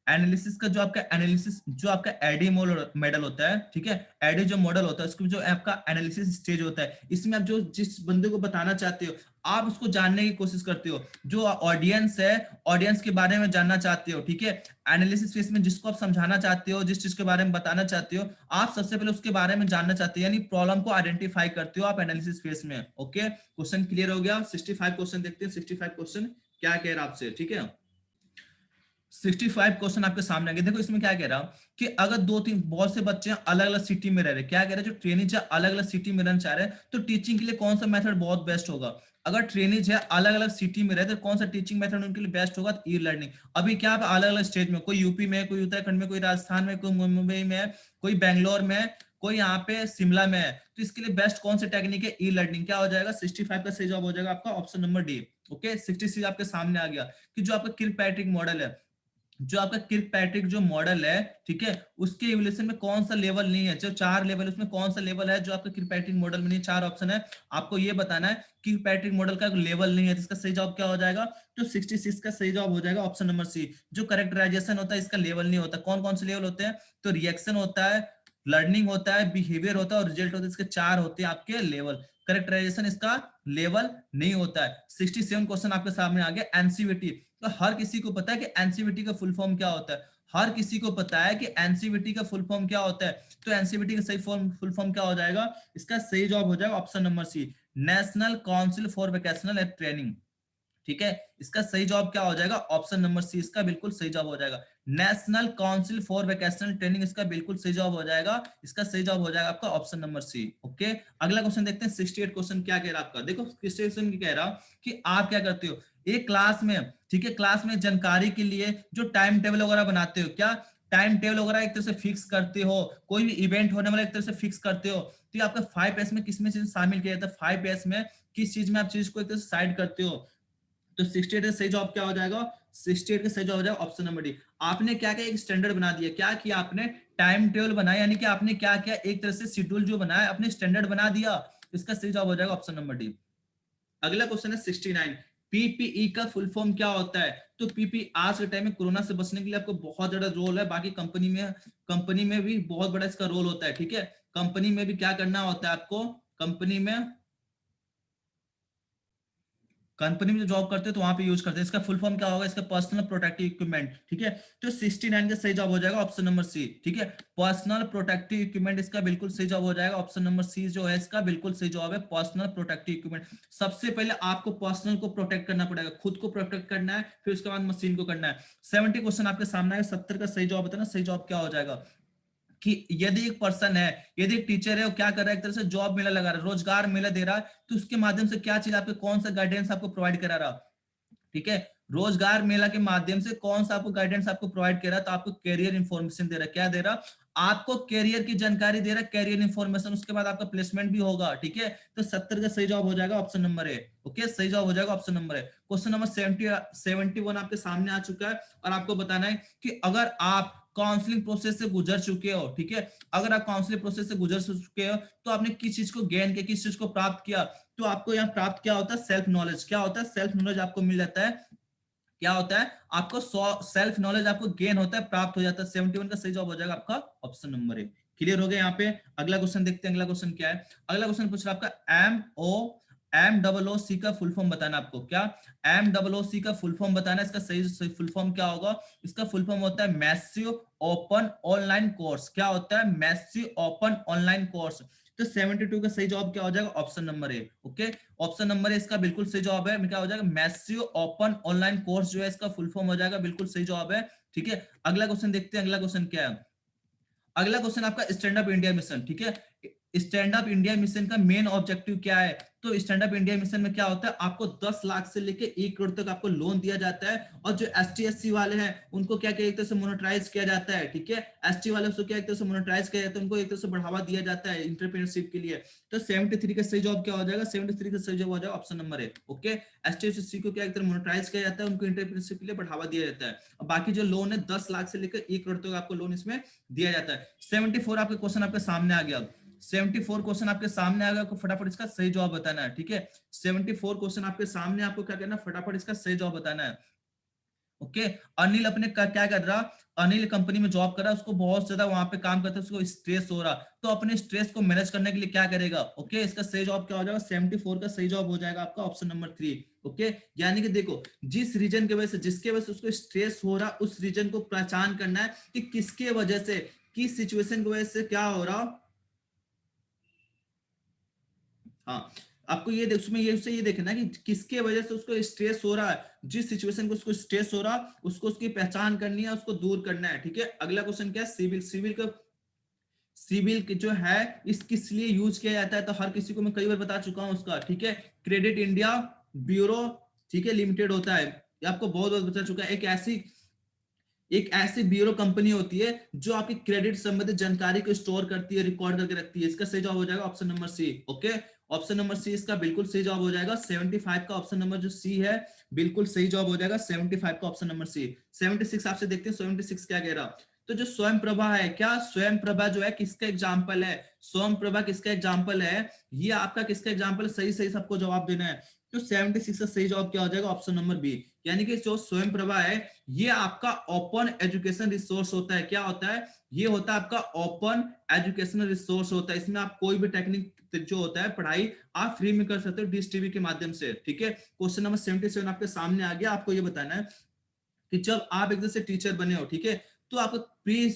एनालिसिस का जो आपका एनालिसिस, जो आपका एडी मॉडल होता है, ठीक है, एडी जो मॉडल होता है उसको जो आपका एनालिसिस स्टेज होता है, इसमें आप जो जिस बंदे को बताना चाहते हो आप उसको जानने की कोशिश करते हो। जो ऑडियंस है, ऑडियंस के बारे में जानना चाहते हो। ठीक है, एनालिसिस फेज में जिसको आप समझाना चाहते हो, जिस चीज के बारे में बताना चाहते हो, आप सबसे पहले उसके बारे में जानना चाहते हो, यानी प्रॉब्लम को आइडेंटिफाई करते हो आप एनालिसिस फेज में। ओके, क्वेश्चन क्लियर हो गया। 65 क्वेश्चन देखते हैं, 65 क्वेश्चन क्या कह रहा है आपसे। ठीक है, 65 क्वेश्चन आपके सामने आ गए। देखो इसमें क्या कह रहा हूं कि अगर दो तीन बहुत से बच्चे अलग अलग सिटी में रह रहे, क्या कह रहे हैं, जो ट्रेनिज है अलग अलग सिटी में रहना चाह रहे हैं, तो टीचिंग के लिए कौन सा मेथड बहुत बेस्ट होगा। अगर ट्रेनिज है अलग अलग सिटी में रहे तो कौन सा टीचिंग मेथड उनके लिए बेस्ट होगा, ई लर्निंग। अभी क्या अलग अलग स्टेट में, कोई यूपी में, कोई उत्तराखंड में, कोई राजस्थान में, कोई मुंबई में, कोई बैंगलोर में, कोई यहाँ पे शिमला में है, तो इसके लिए बेस्ट कौन सा टेक्निक है, ई लर्निंग। क्या हो जाएगा, 65 का सही जवाब हो जाएगा आपका ऑप्शन नंबर डी। ओके, 66 आपके सामने आ गया कि जो आपका किर्कपैट्रिक मॉडल है, जो आपका किर्कपैट्रिक जो मॉडल है, ठीक है, उसके इवोल्यूशन में कौन सा लेवल नहीं है, जो 4 लेवल उसमें कौन सा लेवल है जो आपका किर्कपैट्रिक मॉडल में नहीं, 4 ऑप्शन है, आपको ये बताना है किर्कपैट्रिक मॉडल का लेवल नहीं है, तो इसका सही जवाब क्या हो जाएगा, तो 66 का सही जवाब हो जाएगा ऑप्शन नंबर सी। जो करेक्टराइजेशन होता है इसका लेवल नहीं होता। कौन कौन से लेवल होते हैं, तो रिएक्शन होता है, लर्निंग होता है, बिहेवियर होता है और रिजल्ट होता है, इसके 4 होते हैं आपके लेवल। करेक्टराइजेशन इसका लेवल नहीं होता है। 67 क्वेश्चन आपके सामने आ गया, एनसीवीटी। तो हर किसी को पता है कि एनसीवीटी का फुल फॉर्म क्या होता है, हर किसी को पता है कि एनसीवीटी का फुल फॉर्म क्या होता है। तो एनसीवीटी का सही फॉर्म, फुल फॉर्म क्या हो जाएगा, इसका सही जवाब हो जाएगा option number C, national council for vocational training. ठीक है, इसका सही जवाब क्या हो जाएगा, ऑप्शन नंबर सी, इसका बिल्कुल सही जवाब हो जाएगा, national council for vocational training, इसका बिल्कुल सही जवाब हो जाएगा, इसका सही जवाब हो जाएगा आपका ऑप्शन नंबर सी। ओके, अगला क्वेश्चन देखते हैं। 68 क्वेश्चन क्या कह रहा है आपका, देखो 68 कह रहा कि आप क्या करते हो एक क्लास में, ठीक है, क्लास में जानकारी के लिए जो टाइम टेबल वगैरह बनाते हो, क्या टाइम टेबल वगैरह एक तरह से फिक्स करते हो, कोई भी इवेंट होने वाला एक तरह से फिक्स करते हो, तो ये आपका 5S में किसमें चीज शामिल किया जाता है, 5S में किस चीज में आप चीज को एक तरह से साइड करते हो। तो 68 का सही जवाब क्या हो जाएगा, 68 का सही जवाब हो जाएगा ऑप्शन नंबर डी। आपने क्या किया, एक स्टैंडर्ड बना दिया, क्या किया आपने, टाइम टेबल बनाया, यानी कि आपने क्या किया, एक तरह से शेड्यूल जो बनाया अपने स्टैंडर्ड बना दिया। इसका सही जवाब हो जाएगा ऑप्शन नंबर डी। अगला क्वेश्चन है 69, पीपीई का फुल फॉर्म क्या होता है। तो पीपीई आज के टाइम में कोरोना से बचने के लिए आपको बहुत ज्यादा रोल है, बाकी कंपनी में भी बहुत बड़ा इसका रोल होता है। ठीक है, कंपनी में भी क्या करना होता है आपको, कंपनी में कंपनी में जो जॉब करते हैं तो वहां पे यूज करते हैं। इसका फुल फॉर्म क्या होगा, इसका पर्सनल प्रोटेक्टिव इक्विपमेंट, ठीक है। तो 69 का सही जवाब हो जाएगा ऑप्शन नंबर सी, ठीक है। पर्सनल प्रोटेक्टिव इक्विपमेंट इसका बिल्कुल सही जवाब हो जाएगा, ऑप्शन नंबर सी जो है इसका बिल्कुल सही जवाब है, पर्सनल प्रोटेक्टिव इक्विपमेंट। सबसे पहले आपको पर्सनल को प्रोटेक्ट करना पड़ेगा, खुद को प्रोटेक्ट करना है, फिर उसके बाद मशीन को करना है। 70 क्वेश्चन आपके सामने है, 70 का सही जवाब बताना, सही जवाब क्या हो जाएगा कि यदि एक पर्सन है, यदि एक टीचर है, वो क्या कर रहा है, एक तरह से जॉब मेला लगा रहा है, रोजगार मेला दे रहा है, तो उसके माध्यम से क्या चीज आपको, कौन सा गाइडेंस आपको प्रोवाइड करा रहा, ठीक है। रोजगार मेला के माध्यम से कौन सा आपको गाइडेंस आपको प्रोवाइड कर रहा है, तो आपको कैरियर इंफॉर्मेशन दे रहा है, क्या दे रहा, आपको कैरियर की जानकारी दे रहा है, कैरियर इंफॉर्मेशन, उसके बाद आपका प्लेसमेंट भी होगा, ठीक है। तो 70 का सही जवाब हो जाएगा ऑप्शन नंबर ए, ओके, सही जवाब हो जाएगा option number A. Question number 71 आपके सामने आ चुका है, और आपको बताना है कि अगर आप काउंसलिंग प्रोसेस से गुजर चुके हो, ठीक है, अगर आप काउंसलिंग प्रोसेस से गुजर चुके हो तो आपने किस चीज को गेन किया, किस चीज को प्राप्त किया, तो आपको यहाँ प्राप्त क्या होता है, सेल्फ नॉलेज, क्या होता है, सेल्फ नॉलेज आपको मिल जाता है, क्या होता है आपको सेल्फ नॉलेज आपको गेन होता है, प्राप्त हो जाता है। 71 का सही जवाब हो जाएगा आपका ऑप्शन नंबर ए। क्लियर हो गया यहाँ पे। अगला क्वेश्चन देखते हैं, अगला क्वेश्चन क्या है। अगला क्वेश्चन पूछ रहा है आपका एम डबल ओ सी का फुल फॉर्म बताना आपको, क्या एम डबल ओ सी का फुल फॉर्म बताना है। इसका सही फुल फॉर्म क्या होगा, इसका फुल फॉर्म होता है मैसिव ओपन ऑनलाइन कोर्स, क्या होता है, मैसिव ओपन ऑनलाइन कोर्स। तो 72 का सही जवाब क्या हो जाएगा, option number A, okay, option number A इसका बिल्कुल सही जवाब है। क्या हो जाएगा, मैसिव ओपन ऑनलाइन कोर्स जो है इसका फुल फॉर्म हो जाएगा, बिल्कुल सही जवाब है, ठीक है। अगला क्वेश्चन देखते हैं, अगला क्वेश्चन क्या है। अगला क्वेश्चन आपका स्टैंड अप इंडिया मिशन, ठीक है। स्टैंड अप इंडिया मिशन का मेन ऑब्जेक्टिव क्या है, तो स्टैंड अप इंडिया मिशन में क्या होता है, आपको 10 लाख से लेके 1 करोड़ तक आपको लोन दिया जाता है, और जो एसटी एससी वाले हैं उनको क्या क्या एक तरह से मोनेटाइज किया जाता है, ठीक है। एसटी वाले को क्या एक तरह से मोनेटाइज किया जाता है, उनको एक तरह से बढ़ावा दिया जाता है इंटरप्रेन्योरशिप के लिए। तो 73 का सही जवाब क्या हो जाएगा, 73 का सही जवाब हो जाएगा option number A, okay. ST SC को क्या एक तरह मोनेटाइज किया जाता है, उनको इंटरप्रेन्योरशिप के लिए बढ़ावा दिया जाता है, और बाकी जो लोन है 10 लाख से लेकर 1 करोड़ तक आपको लोन इसमें दिया जाता है। 74 आपके क्वेश्चन आपके सामने आ गया, 74 क्वेश्चन आपके सामने आ गया, आपको फटाफट इसका सही जवाब बताना है, ठीक है। 74 क्वेश्चन आपके सामने, आपको क्या करना है, फटाफट इसका सही जवाब बताना है, ओके। अनिल अपने क्या कर रहा, अनिल कंपनी में जॉब कर रहा है, उसको बहुत ज्यादा वहां पे काम करता है, उसको स्ट्रेस हो रहा, तो अपने स्ट्रेस को मैनेज करने के लिए क्या करेगा, ओके। इसका सही जवाब क्या हो जाएगा, 74 का सही जवाब हो जाएगा आपका ऑप्शन नंबर 3, ओके। यानी कि देखो, जिस रीजन की वजह से, जिसके वजह से उसको स्ट्रेस हो रहा, उस रीजन को पहचान करना है कि किसके वजह से, किस सिचुएशन की वजह से क्या हो रहा। हाँ, आपको ये देख, उसमें ये देखना है कि किसके वजह से उसको स्ट्रेस हो रहा है, जिस सिचुएशन को उसको स्ट्रेस हो रहा, उसको उसकी पहचान करनी है, उसको दूर करना है, ठीक है। अगला क्वेश्चन क्या है, सिविल, सिविल जो है इस किस लिए यूज किया जाता है, तो हर किसी को मैं कई बार बता चुका हूं उसका, ठीक है। क्रेडिट इंडिया ब्यूरो, ठीक है, लिमिटेड होता है, ये आपको बहुत बहुत बता चुका है। एक ऐसी ब्यूरो कंपनी होती है जो आपकी क्रेडिट संबंधित जानकारी को स्टोर करती है, रिकॉर्ड करके रखती है। इसका सही जवाब हो जाएगा option number C, okay. Option number C इसका बिल्कुल सही जवाब हो जाएगा। 75 का ऑप्शन नंबर जो सी है बिल्कुल सही जवाब हो जाएगा, 75 का ऑप्शन नंबर सी। 76 आपसे देखते हैं 76 क्या कह रहा। तो जो स्वयं प्रभा है, क्या स्वयं प्रभा जो है किसका एग्जाम्पल है, स्वयं प्रभा किसका एग्जाम्पल है, ये आपका किसका एग्जाम्पल, सही सही सबको जवाब देना है। तो 76 का सही जवाब क्या हो जाएगा, ऑप्शन नंबर बी। यानी कि जो स्वयं प्रभा है ये आपका ओपन एजुकेशन रिसोर्स होता है, क्या होता है, ये होता है आपका ओपन एजुकेशनल रिसोर्स होता है। इसमें आप कोई भी टेक्निक जो होता है पढ़ाई आप फ्री में कर सकते हो डिश टीवी के माध्यम से, ठीक है। क्वेश्चन नंबर 77 आपके सामने आ गया। आपको ये बताना है कि जब आप एक से टीचर बने हो, ठीक है, तो आपका प्री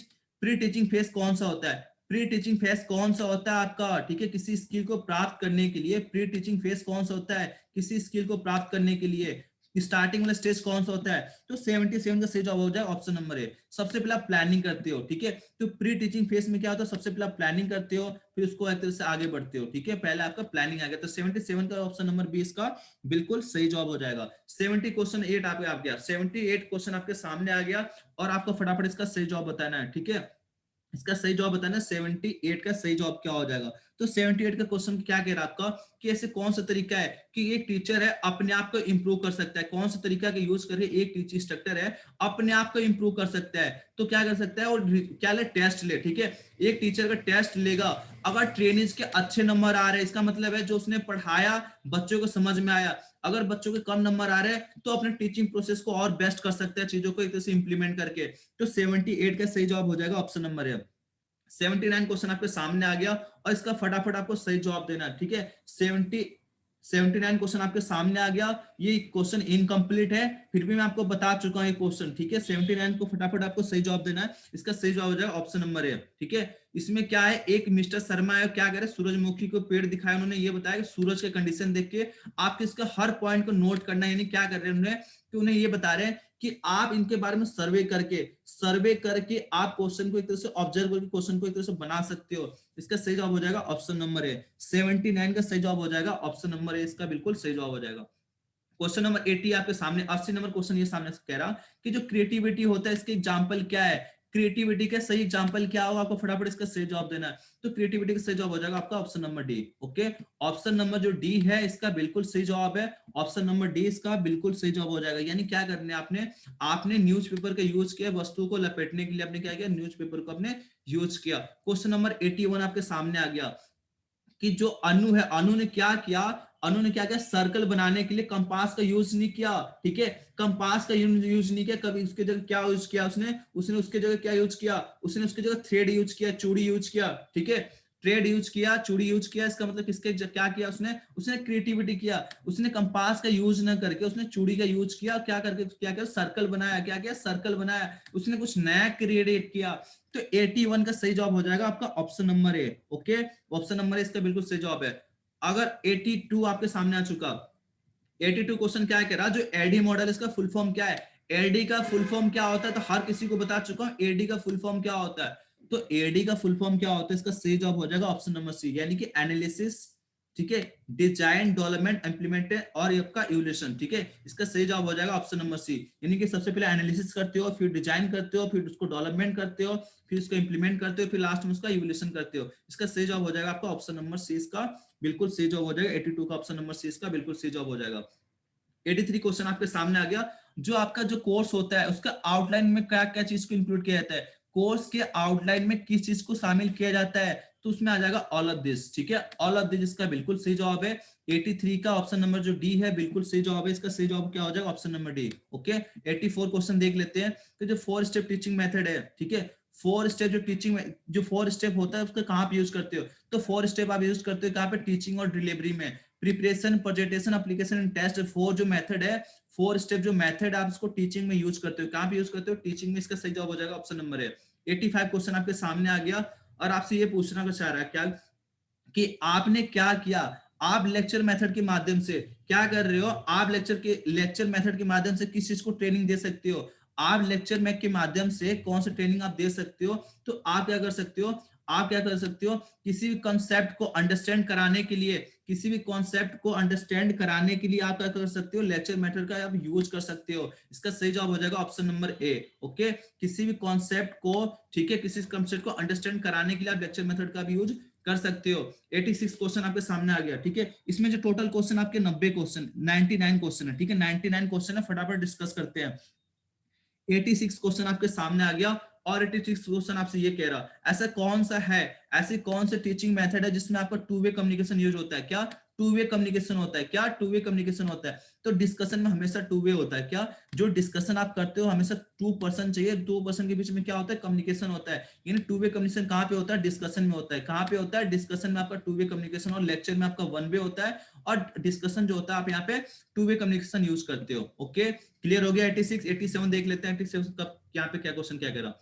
प्री टीचिंग फेज कौन सा होता है, प्री टीचिंग फेज कौन सा होता है आपका, ठीक है। किसी स्किल को प्राप्त करने के लिए प्री टीचिंग फेज कौन सा होता है, किसी स्किल को प्राप्त करने के लिए स्टार्टिंग वाला स्टेज कौन सा होता है, तो 77 का सही जवाब हो जाए ऑप्शन नंबर ए। सबसे पहले आप प्लानिंग करते हो, ठीक है। तो प्री टीचिंग फेज में क्या होता है, सबसे पहले आप प्लानिंग करते हो, फिर उसको एक तरह से आगे बढ़ते हो, ठीक है। पहले आपका प्लानिंग आ गया, तो 77 का ऑप्शन नंबर बी इसका बिल्कुल सही जवाब हो जाएगा। 70 क्वेश्चन 8 आपके आ गया, 78 क्वेश्चन आपके सामने आ गया, और आपको फटाफट इसका सही जवाब बताना है, ठीक है। इसका सही जवाब बताना है, 78 का सही जवाब क्या हो जाएगा। तो 78 का क्वेश्चन क्या कह रहा है आपका, कि ऐसे कौन सा तरीका है कि एक टीचर है अपने आप को इंप्रूव कर सकता है, कौन सा तरीका का यूज करके एक टीचिंग इंस्ट्रक्टर है अपने आप को इंप्रूव कर सकता है। तो क्या कर सकता है, और क्या ले, टेस्ट ले, ठीक है। एक टीचर का टेस्ट लेगा, अगर ट्रेनिंग के अच्छे नंबर आ रहे हैं, इसका मतलब है जो उसने पढ़ाया बच्चों को समझ में आया। अगर बच्चों के कम नंबर आ रहे हैं तो अपने टीचिंग प्रोसेस को और बेस्ट कर सकता है, चीजों को एक तरह से इंप्लीमेंट करके। तो 78 का सही जवाब हो जाएगा ऑप्शन नंबर है। 79 क्वेश्चन आपके सामने आ गया, और इसका फटाफट आपको सही जवाब देना है, ठीक है। 70 79 क्वेश्चन आपके सामने आ गया। ये क्वेश्चन इनकम्प्लीट है, फिर भी मैं आपको बता चुका हूँ ये क्वेश्चन, ठीक है। 79 को फटाफट आपको सही जवाब देना है। इसका सही जवाब हो जाएगा ऑप्शन नंबर ए, ठीक है। इसमें क्या है, एक मिस्टर शर्मा है, क्या कह रहे, सूरजमुखी को पेड़ दिखाया उन्होंने, ये बताया कि सूरज के कंडीशन देख के आपको इसका हर पॉइंट को नोट करना है। यानी क्या कर रहे हैं उन्हें, कि उन्हें ये बता रहे हैं कि आप इनके बारे में सर्वे करके आप क्वेश्चन को एक तरह से ऑब्जर्व करके क्वेश्चन को एक तरह से बना सकते हो। इसका सही जवाब हो जाएगा ऑप्शन नंबर ए। 79 का सही जवाब हो जाएगा ऑप्शन नंबर ए, इसका बिल्कुल सही जवाब हो जाएगा। क्वेश्चन नंबर 80 आपके सामने, 80 नंबर क्वेश्चन ये सामने से कह रहा कि जो क्रिएटिविटी होता है इसके एग्जांपल क्या है, क्रिएटिविटी का सही एग्जांपल क्या होगा, आपको फटाफट इसका सही जवाब देना है। तो क्रिएटिविटी का सही जवाब हो जाएगा आपका option number D, okay. Option number जो डी है इसका बिल्कुल सही जवाब है, ऑप्शन नंबर डी इसका बिल्कुल सही जवाब हो जाएगा। यानी क्या करने आपने, आपने न्यूज़पेपर का यूज किया, वस्तु को लपेटने के लिए आपने क्या किया, न्यूज़पेपर को आपने यूज किया। क्वेश्चन नंबर 81 आपके सामने आ गया कि जो अनु है, अनु ने क्या किया, अनु ने क्या किया, सर्कल बनाने के लिए कंपास का यूज नहीं किया, ठीक है। कंपास का यूज नहीं किया, कभी उसके जगह क्या यूज किया उसने, उसके जगह क्या यूज किया, उसने उसके जगह थ्रेड यूज किया, चूड़ी यूज किया, ठीक है। ट्रेड यूज किया, चूड़ी यूज किया, इसका मतलब किसके क्या किया उसने, उसने क्रिएटिविटी किया। उसने कंपास का यूज न करके उसने चूड़ी का यूज किया, क्या करके क्या किया, सर्कल बनाया, क्या किया, सर्कल बनाया, उसने कुछ नया क्रिएट किया। तो 81 का सही जवाब हो जाएगा आपका option number A, okay. Option number A इसका बिल्कुल सही जवाब है। अगर 82 आपके सामने आ चुका, 82 क्वेश्चन क्या कह रहा, जो एडी मॉडल इसका फुल फॉर्म क्या है, एडी का फुल फॉर्म क्या होता है, तो हर किसी को बता चुका हूं एडी का फुल फॉर्म क्या होता है। तो एडी का फुल फॉर्म क्या होता है, इसका सही जवाब हो जाएगा ऑप्शन नंबर सी, यानी कि एनालिसिस, ठीक है, डिजाइन, डेवलपमेंट, इंप्लीमेंट और आपका इवोल्यूशन, ठीक है। इसका सही जवाब हो जाएगा ऑप्शन नंबर सी, यानी कि सबसे पहले एनालिसिस करते हो, फिर डिजाइन करते हो, फिर उसको डेवलपमेंट करते हो, फिर उसको इंप्लीमेंट करते हो, फिर लास्ट में उसका इवोल्यूशन करते हो। इसका सही जवाब हो जाएगा आपका ऑप्शन नंबर सी, इसका बिल्कुल सही जवाब हो जाएगा। 82 का ऑप्शन नंबर सी इसका बिल्कुल सही जवाब हो जाएगा। 83 क्वेश्चन आपके सामने आ गया, जो आपका जो कोर्स होता है उसका आउटलाइन में क्या क्या चीज को इंक्लूड किया जाता है, कोर्स के आउटलाइन में किस चीज को शामिल किया जाता है, तो उसमें आ जाएगा ऑल ऑफ दिस, ठीक है। ऑल ऑफ दिस इसका बिल्कुल सही जवाब है। 83 का ऑप्शन नंबर जो डी है बिल्कुल सही जवाब है, इसका सही जवाब क्या हो जाएगा option number D, okay. 84 question देख लेते हैं। तो जो 4 स्टेप टीचिंग मेथड है, ठीक है, 4 स्टेप जो टीचिंग, जो 4 स्टेप होता है उसका कहां पे यूज करते हो, तो 4 स्टेप आप यूज करते हो कहां पे, टीचिंग और डिलीवरी में, preparation, presentation, application and test. 4 जो मेथड है, 4 स्टेप जो मेथड आप इसको टीचिंग में यूज करते हो, कहां पे यूज करते हो, टीचिंग में। इसका सही जवाब हो जाएगा ऑप्शन नंबर है। 85 क्वेश्चन आपके सामने आ गया, और आपसे ये पूछना का चाह रहा है क्या, कि आपने क्या किया, आप लेक्चर मेथड के माध्यम से क्या कर रहे हो, आप लेक्चर मेथड के माध्यम से किस चीज को ट्रेनिंग दे सकते हो, आप लेक्चर मैक के माध्यम से कौन सा ट्रेनिंग आप दे सकते हो। तो आप क्या कर सकते हो, आप क्या कर सकते हो, किसी भी कॉन्सेप्ट को अंडरस्टैंड कराने के लिए, किसी भी कॉन्सेप्ट को अंडरस्टैंड कराने के लिए आप क्या कर सकते हो, लेक्चर मेथड का आप यूज कर सकते हो। इसका सही जवाब हो जाएगा ऑप्शन नंबर ए, ओके। किसी भी कॉन्सेप्ट को, ठीक है, किसी कॉन्सेप्ट को अंडरस्टैंड कराने के लिए आप लेक्चर मेथड का भी यूज कर सकते हो। 86 क्वेश्चन आपके सामने आ गया, ठीक है। इसमें जो टोटल क्वेश्चन आपके 90 क्वेश्चन, 99 क्वेश्चन है, ठीक है, 99 क्वेश्चन है, फटाफट डिस्कस करते हैं। 86 क्वेश्चन आपके सामने आ गया, और 86 क्वेश्चन आपसे ये कह रहा, ऐसा कौन सा है, ऐसी कौन सा टीचिंग मेथड है जिसमें आपका टू वे कम्युनिकेशन यूज होता है, क्या टू वे कम्युनिकेशन होता है, क्या टू वे कम्युनिकेशन होता है। तो डिस्कशन में हमेशा टू वे होता है, क्या जो डिस्कशन आप करते हो हमेशा 2% चाहिए, 2% के बीच में क्या होता है, कम्युनिकेशन होता है। यानी टू वे कम्युनिकेशन कहां पे होता है, डिस्कशन में होता है। कहां पे होता है, डिस्कशन में आपका टू वे कम्युनिकेशन, और लेक्चर में आपका वन वे होता है, और डिस्कशन जो होता है आप यहाँ पे टू वे कम्युनिकेशन यूज करते हो, ओके। क्लियर हो गया। 86, 87 देख लेते हैं। 87 का यहाँ पे क्या क्वेश्चन क्या कह रहा,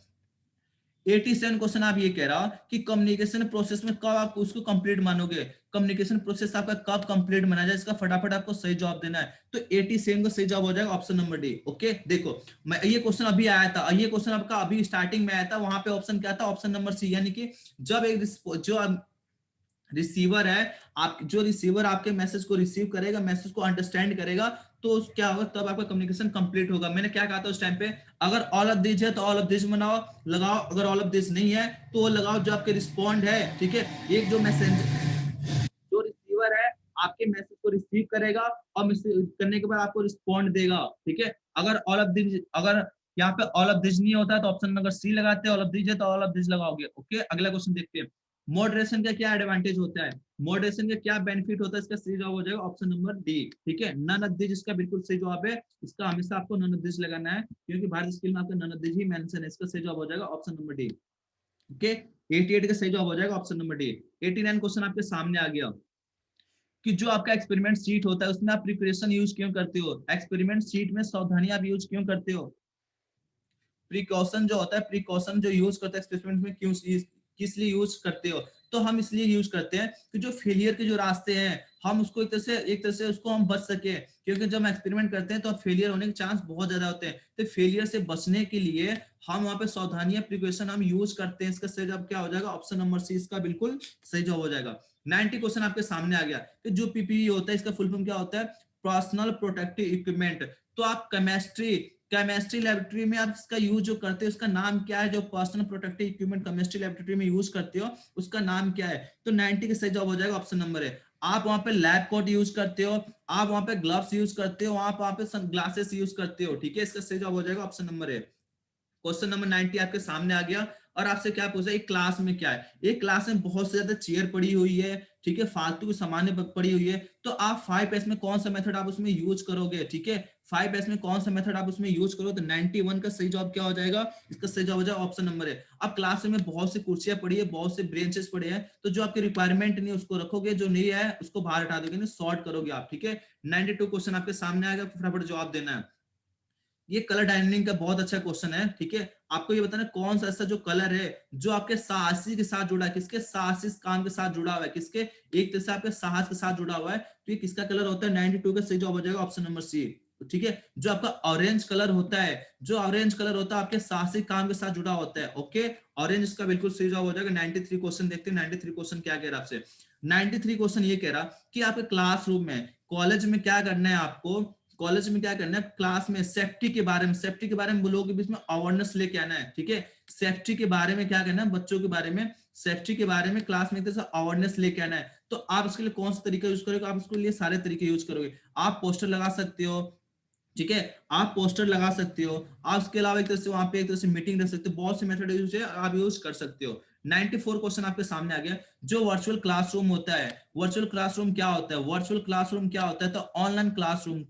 87 क्वेश्चन आप ये कह रहा कि कम्युनिकेशन प्रोसेस में कब आप उसको कंप्लीट मानोगे, कम्युनिकेशन प्रोसेस आपका कब कंप्लीट माना जाए, इसका फटाफट आपको सही जवाब देना है। तो 87 का सही जवाब हो जाएगा ऑप्शन नंबर डी, ओके। देखो मैं, ये क्वेश्चन अभी आया था, ये क्वेश्चन आपका अभी स्टार्टिंग में आया था, वहां पे ऑप्शन क्या था, ऑप्शन नंबर सी, यानी कि जब एक जो रिसीवर है, आप जो रिसीवर आपके मैसेज को रिसीव करेगा, मैसेज को अंडरस्टैंड करेगा, तो क्या होगा, तब आपका कम्युनिकेशन कंप्लीट होगा। मैंने क्या कहा था उस टाइम पे, अगर ऑल ऑफ दिस है तो ऑल ऑफ दिस बनाओ, लगाओ, अगर ऑल ऑफ दिस नहीं है तो वो लगाओ जो आपके रिस्पॉन्ड है, ठीक है। एक जो मैसेज, जो रिसीवर है आपके मैसेज को रिसीव करेगा, और मैसेज करने के बाद आपको रिस्पॉन्ड देगा, ठीक है। अगर ऑल ऑफ दिस, अगर यहाँ पे ऑल ऑफ दिस नहीं होता तो ऑप्शन नंबर सी लगाते हैं, ऑल ऑफ दिस है तो ऑल ऑफ दिस लगाओगे, ओके। अगला क्वेश्चन देखते हैं, मॉडरेशन का क्या एडवांटेज होता है, मॉडरेशन का क्या बेनिफिट होता है, इसका सही जवाब हो जाएगा ऑप्शन नंबर डी, ठीक है। नन ऑफ दिस इसका बिल्कुल सही जवाब है, इसका हमेशा आपको नन ऑफ दिस लगाना है, क्योंकि भारत स्किल में आपका नन ऑफ दिस ही मेंशन है। इसका सही जवाब हो जाएगा ऑप्शन नंबर डी, ओके। 88 का सही जवाब हो जाएगा ऑप्शन नंबर डी। 89 क्वेश्चन आपके सामने आ गया, कि जो आपका एक्सपेरिमेंट शीट होता है उसमें आप प्रिपरेशन यूज क्यों करते हो, एक्सपेरिमेंट शीट में सावधानी आप यूज क्यों करते हो, प्रिकॉशन जो होता है, प्रिकॉशन जो यूज करते हैं एक्सपेरिमेंट में क्यों, किस लिए यूज करते हो, तो हम इसलिए यूज करते हैं कि जो फेलियर के जो रास्ते हैं हम उसको एक तरह से उसको हम बच सके, क्योंकि जब हम एक्सपेरिमेंट करते हैं तो फेलियर होने के चांस बहुत ज्यादा होते हैं, तो फेलियर से बचने के लिए हम वहां पे सावधानियां प्रिकॉशन हम यूज करते हैं। इसका सही जवाब क्या हो जाएगा, ऑप्शन नंबर सी इसका बिल्कुल सही जवाब हो जाएगा। 90 क्वेश्चन आपके सामने आ गया कि जो पीपीई होता है इसका फुल फॉर्म क्या होता है, पर्सनल प्रोटेक्टिव इक्विपमेंट। तो आप केमिस्ट्री लेबोरेटरी में आप इसका यूज जो करते हो उसका नाम क्या है, जो personal protective equipment chemistry laboratory में यूज करते हो उसका नाम क्या है, तो 90 का सही जवाब हो जाएगा ऑप्शन नंबर है। आप वहां पे लैब कोट यूज करते हो, आप वहां पे ग्लव्स यूज करते हो, आप वहां पे सनग्लासेस यूज करते हो, ठीक है, इसका सही जवाब हो जाएगा ऑप्शन नंबर है। क्वेश्चन नंबर 90 आपके सामने आ गया और आपसे क्या पूछा, एक क्लास में क्या है, एक क्लास में बहुत से ज्यादा चेयर पड़ी हुई है, ठीक है, फालतू की सामान्य पड़ी हुई है, तो आप 5S में कौन सा मेथड आप उसमें यूज करोगे, ठीक है, 5S में कौन सा मेथड आप उसमें यूज करो, तो 91 का सही जवाब क्या हो जाएगा, इसका सही जवाब हो जाएगा ऑप्शन नंबर है। अब क्लास में बहुत सी कुर्सियां पड़ी है, बहुत से ब्रेंचेस पड़े हैं, तो जो आपकी रिक्वायरमेंट नहीं उसको रखोगे, जो नहीं है उसको बाहर हटा दोगे, सॉर्ट करोगे आप, ठीक है। 92 क्वेश्चन आपके सामने आएगा, फटाफट जवाब देना है। ये कलर डायनेमिक का बहुत अच्छा क्वेश्चन है, ठीक है, आपको ये बताना कौन सा ऐसा जो कलर है जो आपके साहसी के साथ जुड़ा है, किसके साहसी काम के साथ जुड़ा हुआ है, किसके एक तरह से आपके साहस के साथ जुड़ा हुआ है, तो ये किसका कलर होता है, 92 का सही जवाब हो जाएगा ऑप्शन नंबर सी, ठीक है। जो आपका ऑरेंज कलर होता है, जो ऑरेंज कलर होता है आपके साहसिक काम के साथ जुड़ा होता है, ओके, ऑरेंज इसका बिल्कुल सही जवाब हो जाएगा। 93 क्वेश्चन देखते हैं, 93 क्वेश्चन क्या कह रहा है आपसे। 93 क्वेश्चन ये कह रहा कि आपके क्लासरूम में, कॉलेज में क्या करना है आपको, कॉलेज में क्या करना है, क्लास में सेफ्टी के बारे में, सेफ्टी के बारे में लोगों के बीच में अवेयरनेस लेके आना है, ठीक है, सेफ्टी के बारे में क्या करना है, बच्चों के बारे में, सेफ्टी के बारे में क्लास में अवेयरनेस लेके आना है। तो आप इसके लिए कौन सा तरीका यूज करोगे, आप इसके लिए सारे तरीके यूज करोगे। आप पोस्टर लगा सकते हो, ठीक है, आप पोस्टर लगा सकते हो, आप उसके अलावा एक तरह से वहां पे एक तरह से मीटिंग रख सकते हो, बहुत से मेथड यूज है आप यूज कर सकते हो। 94 क्वेश्चन आपके सामने आ गया, जो वर्चुअल क्लासरूम होता है, वर्चुअल क्लासरूम क्या होता है, वर्चुअल क्लासरूम क्या होता है, तो ऑनलाइन क्लासरूम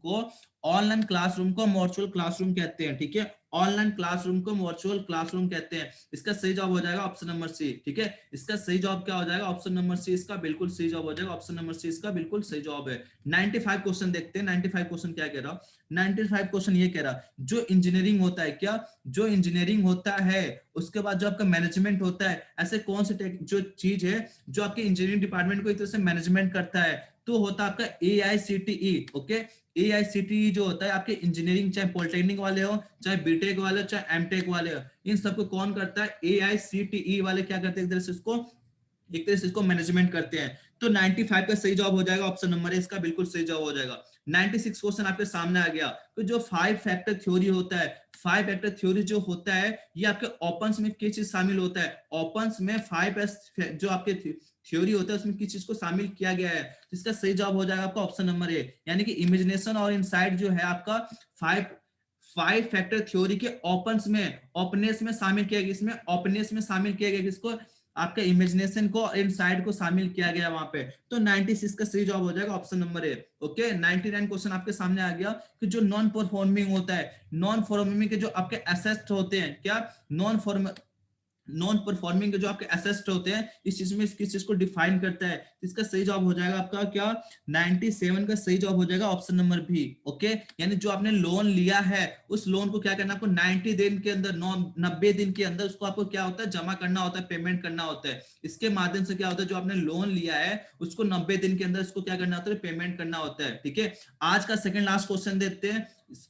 को वर्चुअल क्लासरूम कहते हैं, ठीक है, ऑनलाइन क्लासरूम को वर्चुअल क्लासरूम कहते हैं। इसका सही जवाब हो जाएगा ऑप्शन नंबर सी, ठीक है, इसका सही जवाब क्या हो जाएगा, ऑप्शन नंबर सी इसका बिल्कुल सही जवाब हो जाएगा, ऑप्शन नंबर सी इसका बिल्कुल सही जवाब है। 95 क्वेश्चन देखते हैं, 95 क्वेश्चन क्या कह रहा, 95 क्वेश्चन ये कह रहा, जो इंजीनियरिंग होता है, क्या, जो इंजीनियरिंग होता है उसके बाद जो आपका मैनेजमेंट होता है, ऐसे कौन से जो चीज है जो आपके इंजीनियरिंग डिपार्टमेंट को एक तरह से मैनेजमेंट करता है, तो होता है आपका AICTE, ओके, AICTE जो होता है आपके इंजीनियरिंग, चाहे पॉलिटेक्निक वाले हो, चाहे बीटेक वाले हो, चाहे एमटेक वाले हो, इन सबको कौन करता है, AICTE वाले क्या करते हैं, एक तरह से इसको मैनेजमेंट करते हैं। तो 95 का सही जवाब हो जाएगा ऑप्शन नंबर है इसका बिल्कुल सही जवाब हो जाएगा। 96 क्वेश्चन आपके सामने आ गया, तो जो 5 फैक्टर थ्योरी होता है, 5 फैक्टर थ्योरी जो होता है ये आपके ओपन्स में किस चीज शामिल होता है, ओपन्स में 5S जो आपके थ्योरी होता है उसमें किस चीज को शामिल किया गया है, तो इसका सही जवाब हो जाएगा आपका ऑप्शन नंबर ए, यानी कि इमेजिनेशन और इनसाइट जो है आपका 5 फैक्टर थ्योरी के ओपनेस में शामिल किया गया, इसमें ओपनेस में शामिल किया गया, किसको, आपका इमेजिनेशन को, इनसाइड को शामिल किया गया वहां पे, तो 96 का सही जवाब हो जाएगा option number A, okay. 99 question आपके सामने आ गया कि जो नॉन परफॉर्मिंग होता है, नॉन परफॉर्मिंग के जो आपके एसेट होते हैं, क्या, नॉन परफॉर्मिंग के जो आपके एसेट होते हैं, इस चीज में किस चीज को डिफाइन करता है, इसका सही जवाब हो जाएगा आपका क्या, 97 का सही जवाब हो जाएगा ऑप्शन नंबर बी, ओके, यानी जो आपने लोन लिया है उस लोन को क्या करना आपको 90 दिन के अंदर, 90 दिन के अंदर उसको आपको क्या होता है, जमा करना होता है, पेमेंट करना होता है। इसके माध्यम से क्या होता है, जो आपने लोन लिया है उसको 90 दिन के अंदर उसको क्या करना होता है, पेमेंट करना होता है, ठीक है। आज का सेकंड लास्ट क्वेश्चन देखते हैं,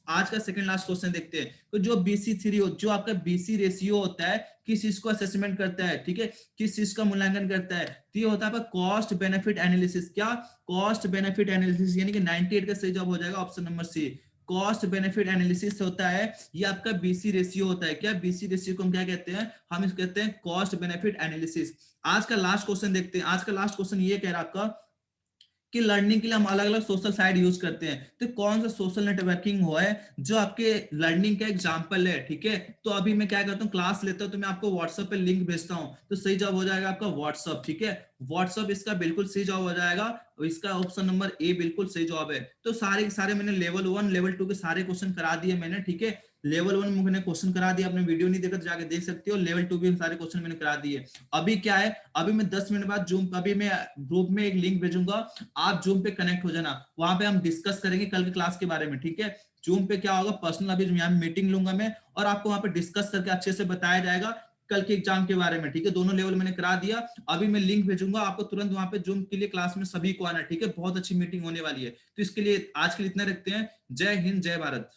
आज का सेकंड लास्ट क्वेश्चन देखते हैं, तो जो BC3 जो आपका BC रेशियो होता है किस चीज को असेसमेंट करता है, ठीक है, किस चीज का मूल्यांकन करता है, तो ये होता है आपका कॉस्ट बेनिफिट एनालिसिस, क्या, कॉस्ट बेनिफिट एनालिसिस, यानी कि 98 का सही जवाब हो जाएगा option number C, cost benefit analysis होता है, ये आपका BC रेशियो होता है, क्या, BC रेशियो को हम क्या कहते हैं, हम इसको कहते हैं कॉस्ट बेनिफिट एनालिसिस। आज का लास्ट क्वेश्चन देखते हैं, आज का लास्ट क्वेश्चन ये कह रहा है आपका कि लर्निंग के लिए हम अलग अलग सोशल साइट यूज करते हैं, तो कौन सा सोशल नेटवर्किंग हुआ है जो आपके लर्निंग का एग्जांपल है, ठीक है। तो अभी मैं क्या करता हूँ, क्लास लेता हूँ तो मैं आपको व्हाट्सएप पे लिंक भेजता हूँ, तो सही जवाब हो जाएगा आपका व्हाट्सएप, ठीक है, व्हाट्सअप इसका बिल्कुल सही जवाब हो जाएगा, और इसका ऑप्शन नंबर ए बिल्कुल सही जवाब है। तो सारे सारे मैंने लेवल 1 लेवल 2 के सारे क्वेश्चन करा दिए मैंने, ठीक है। लेवल 1 में मैंने क्वेश्चन करा दिया, आपने वीडियो नहीं देखा तो जाके देख सकते हो। लेवल 2 भी सारे क्वेश्चन मैंने करा दिए। अभी क्या है, अभी मैं 10 मिनट बाद जूम, अभी मैं ग्रुप में एक लिंक भेजूंगा, आप जूम पे कनेक्ट हो जाना, वहां पे हम डिस्कस करेंगे कल की क्लास के बारे में, ठीक है। जूम पे क्या होगा, पर्सनल अभी यहाँ मीटिंग लूंगा मैं, और आपको वहां पे डिस्कस करके अच्छे से बताया जाएगा कल के एग्जाम के बारे में, ठीक है। दोनों लेवल मैंने करा दिया। अभी मैं लिंक भेजूंगा आपको, तुरंत वहां पे जूम के लिए क्लास में सभी को आना, ठीक है। बहुत अच्छी मीटिंग होने वाली है। तो इसके लिए आज के लिए इतना रखते हैं। जय हिंद, जय भारत।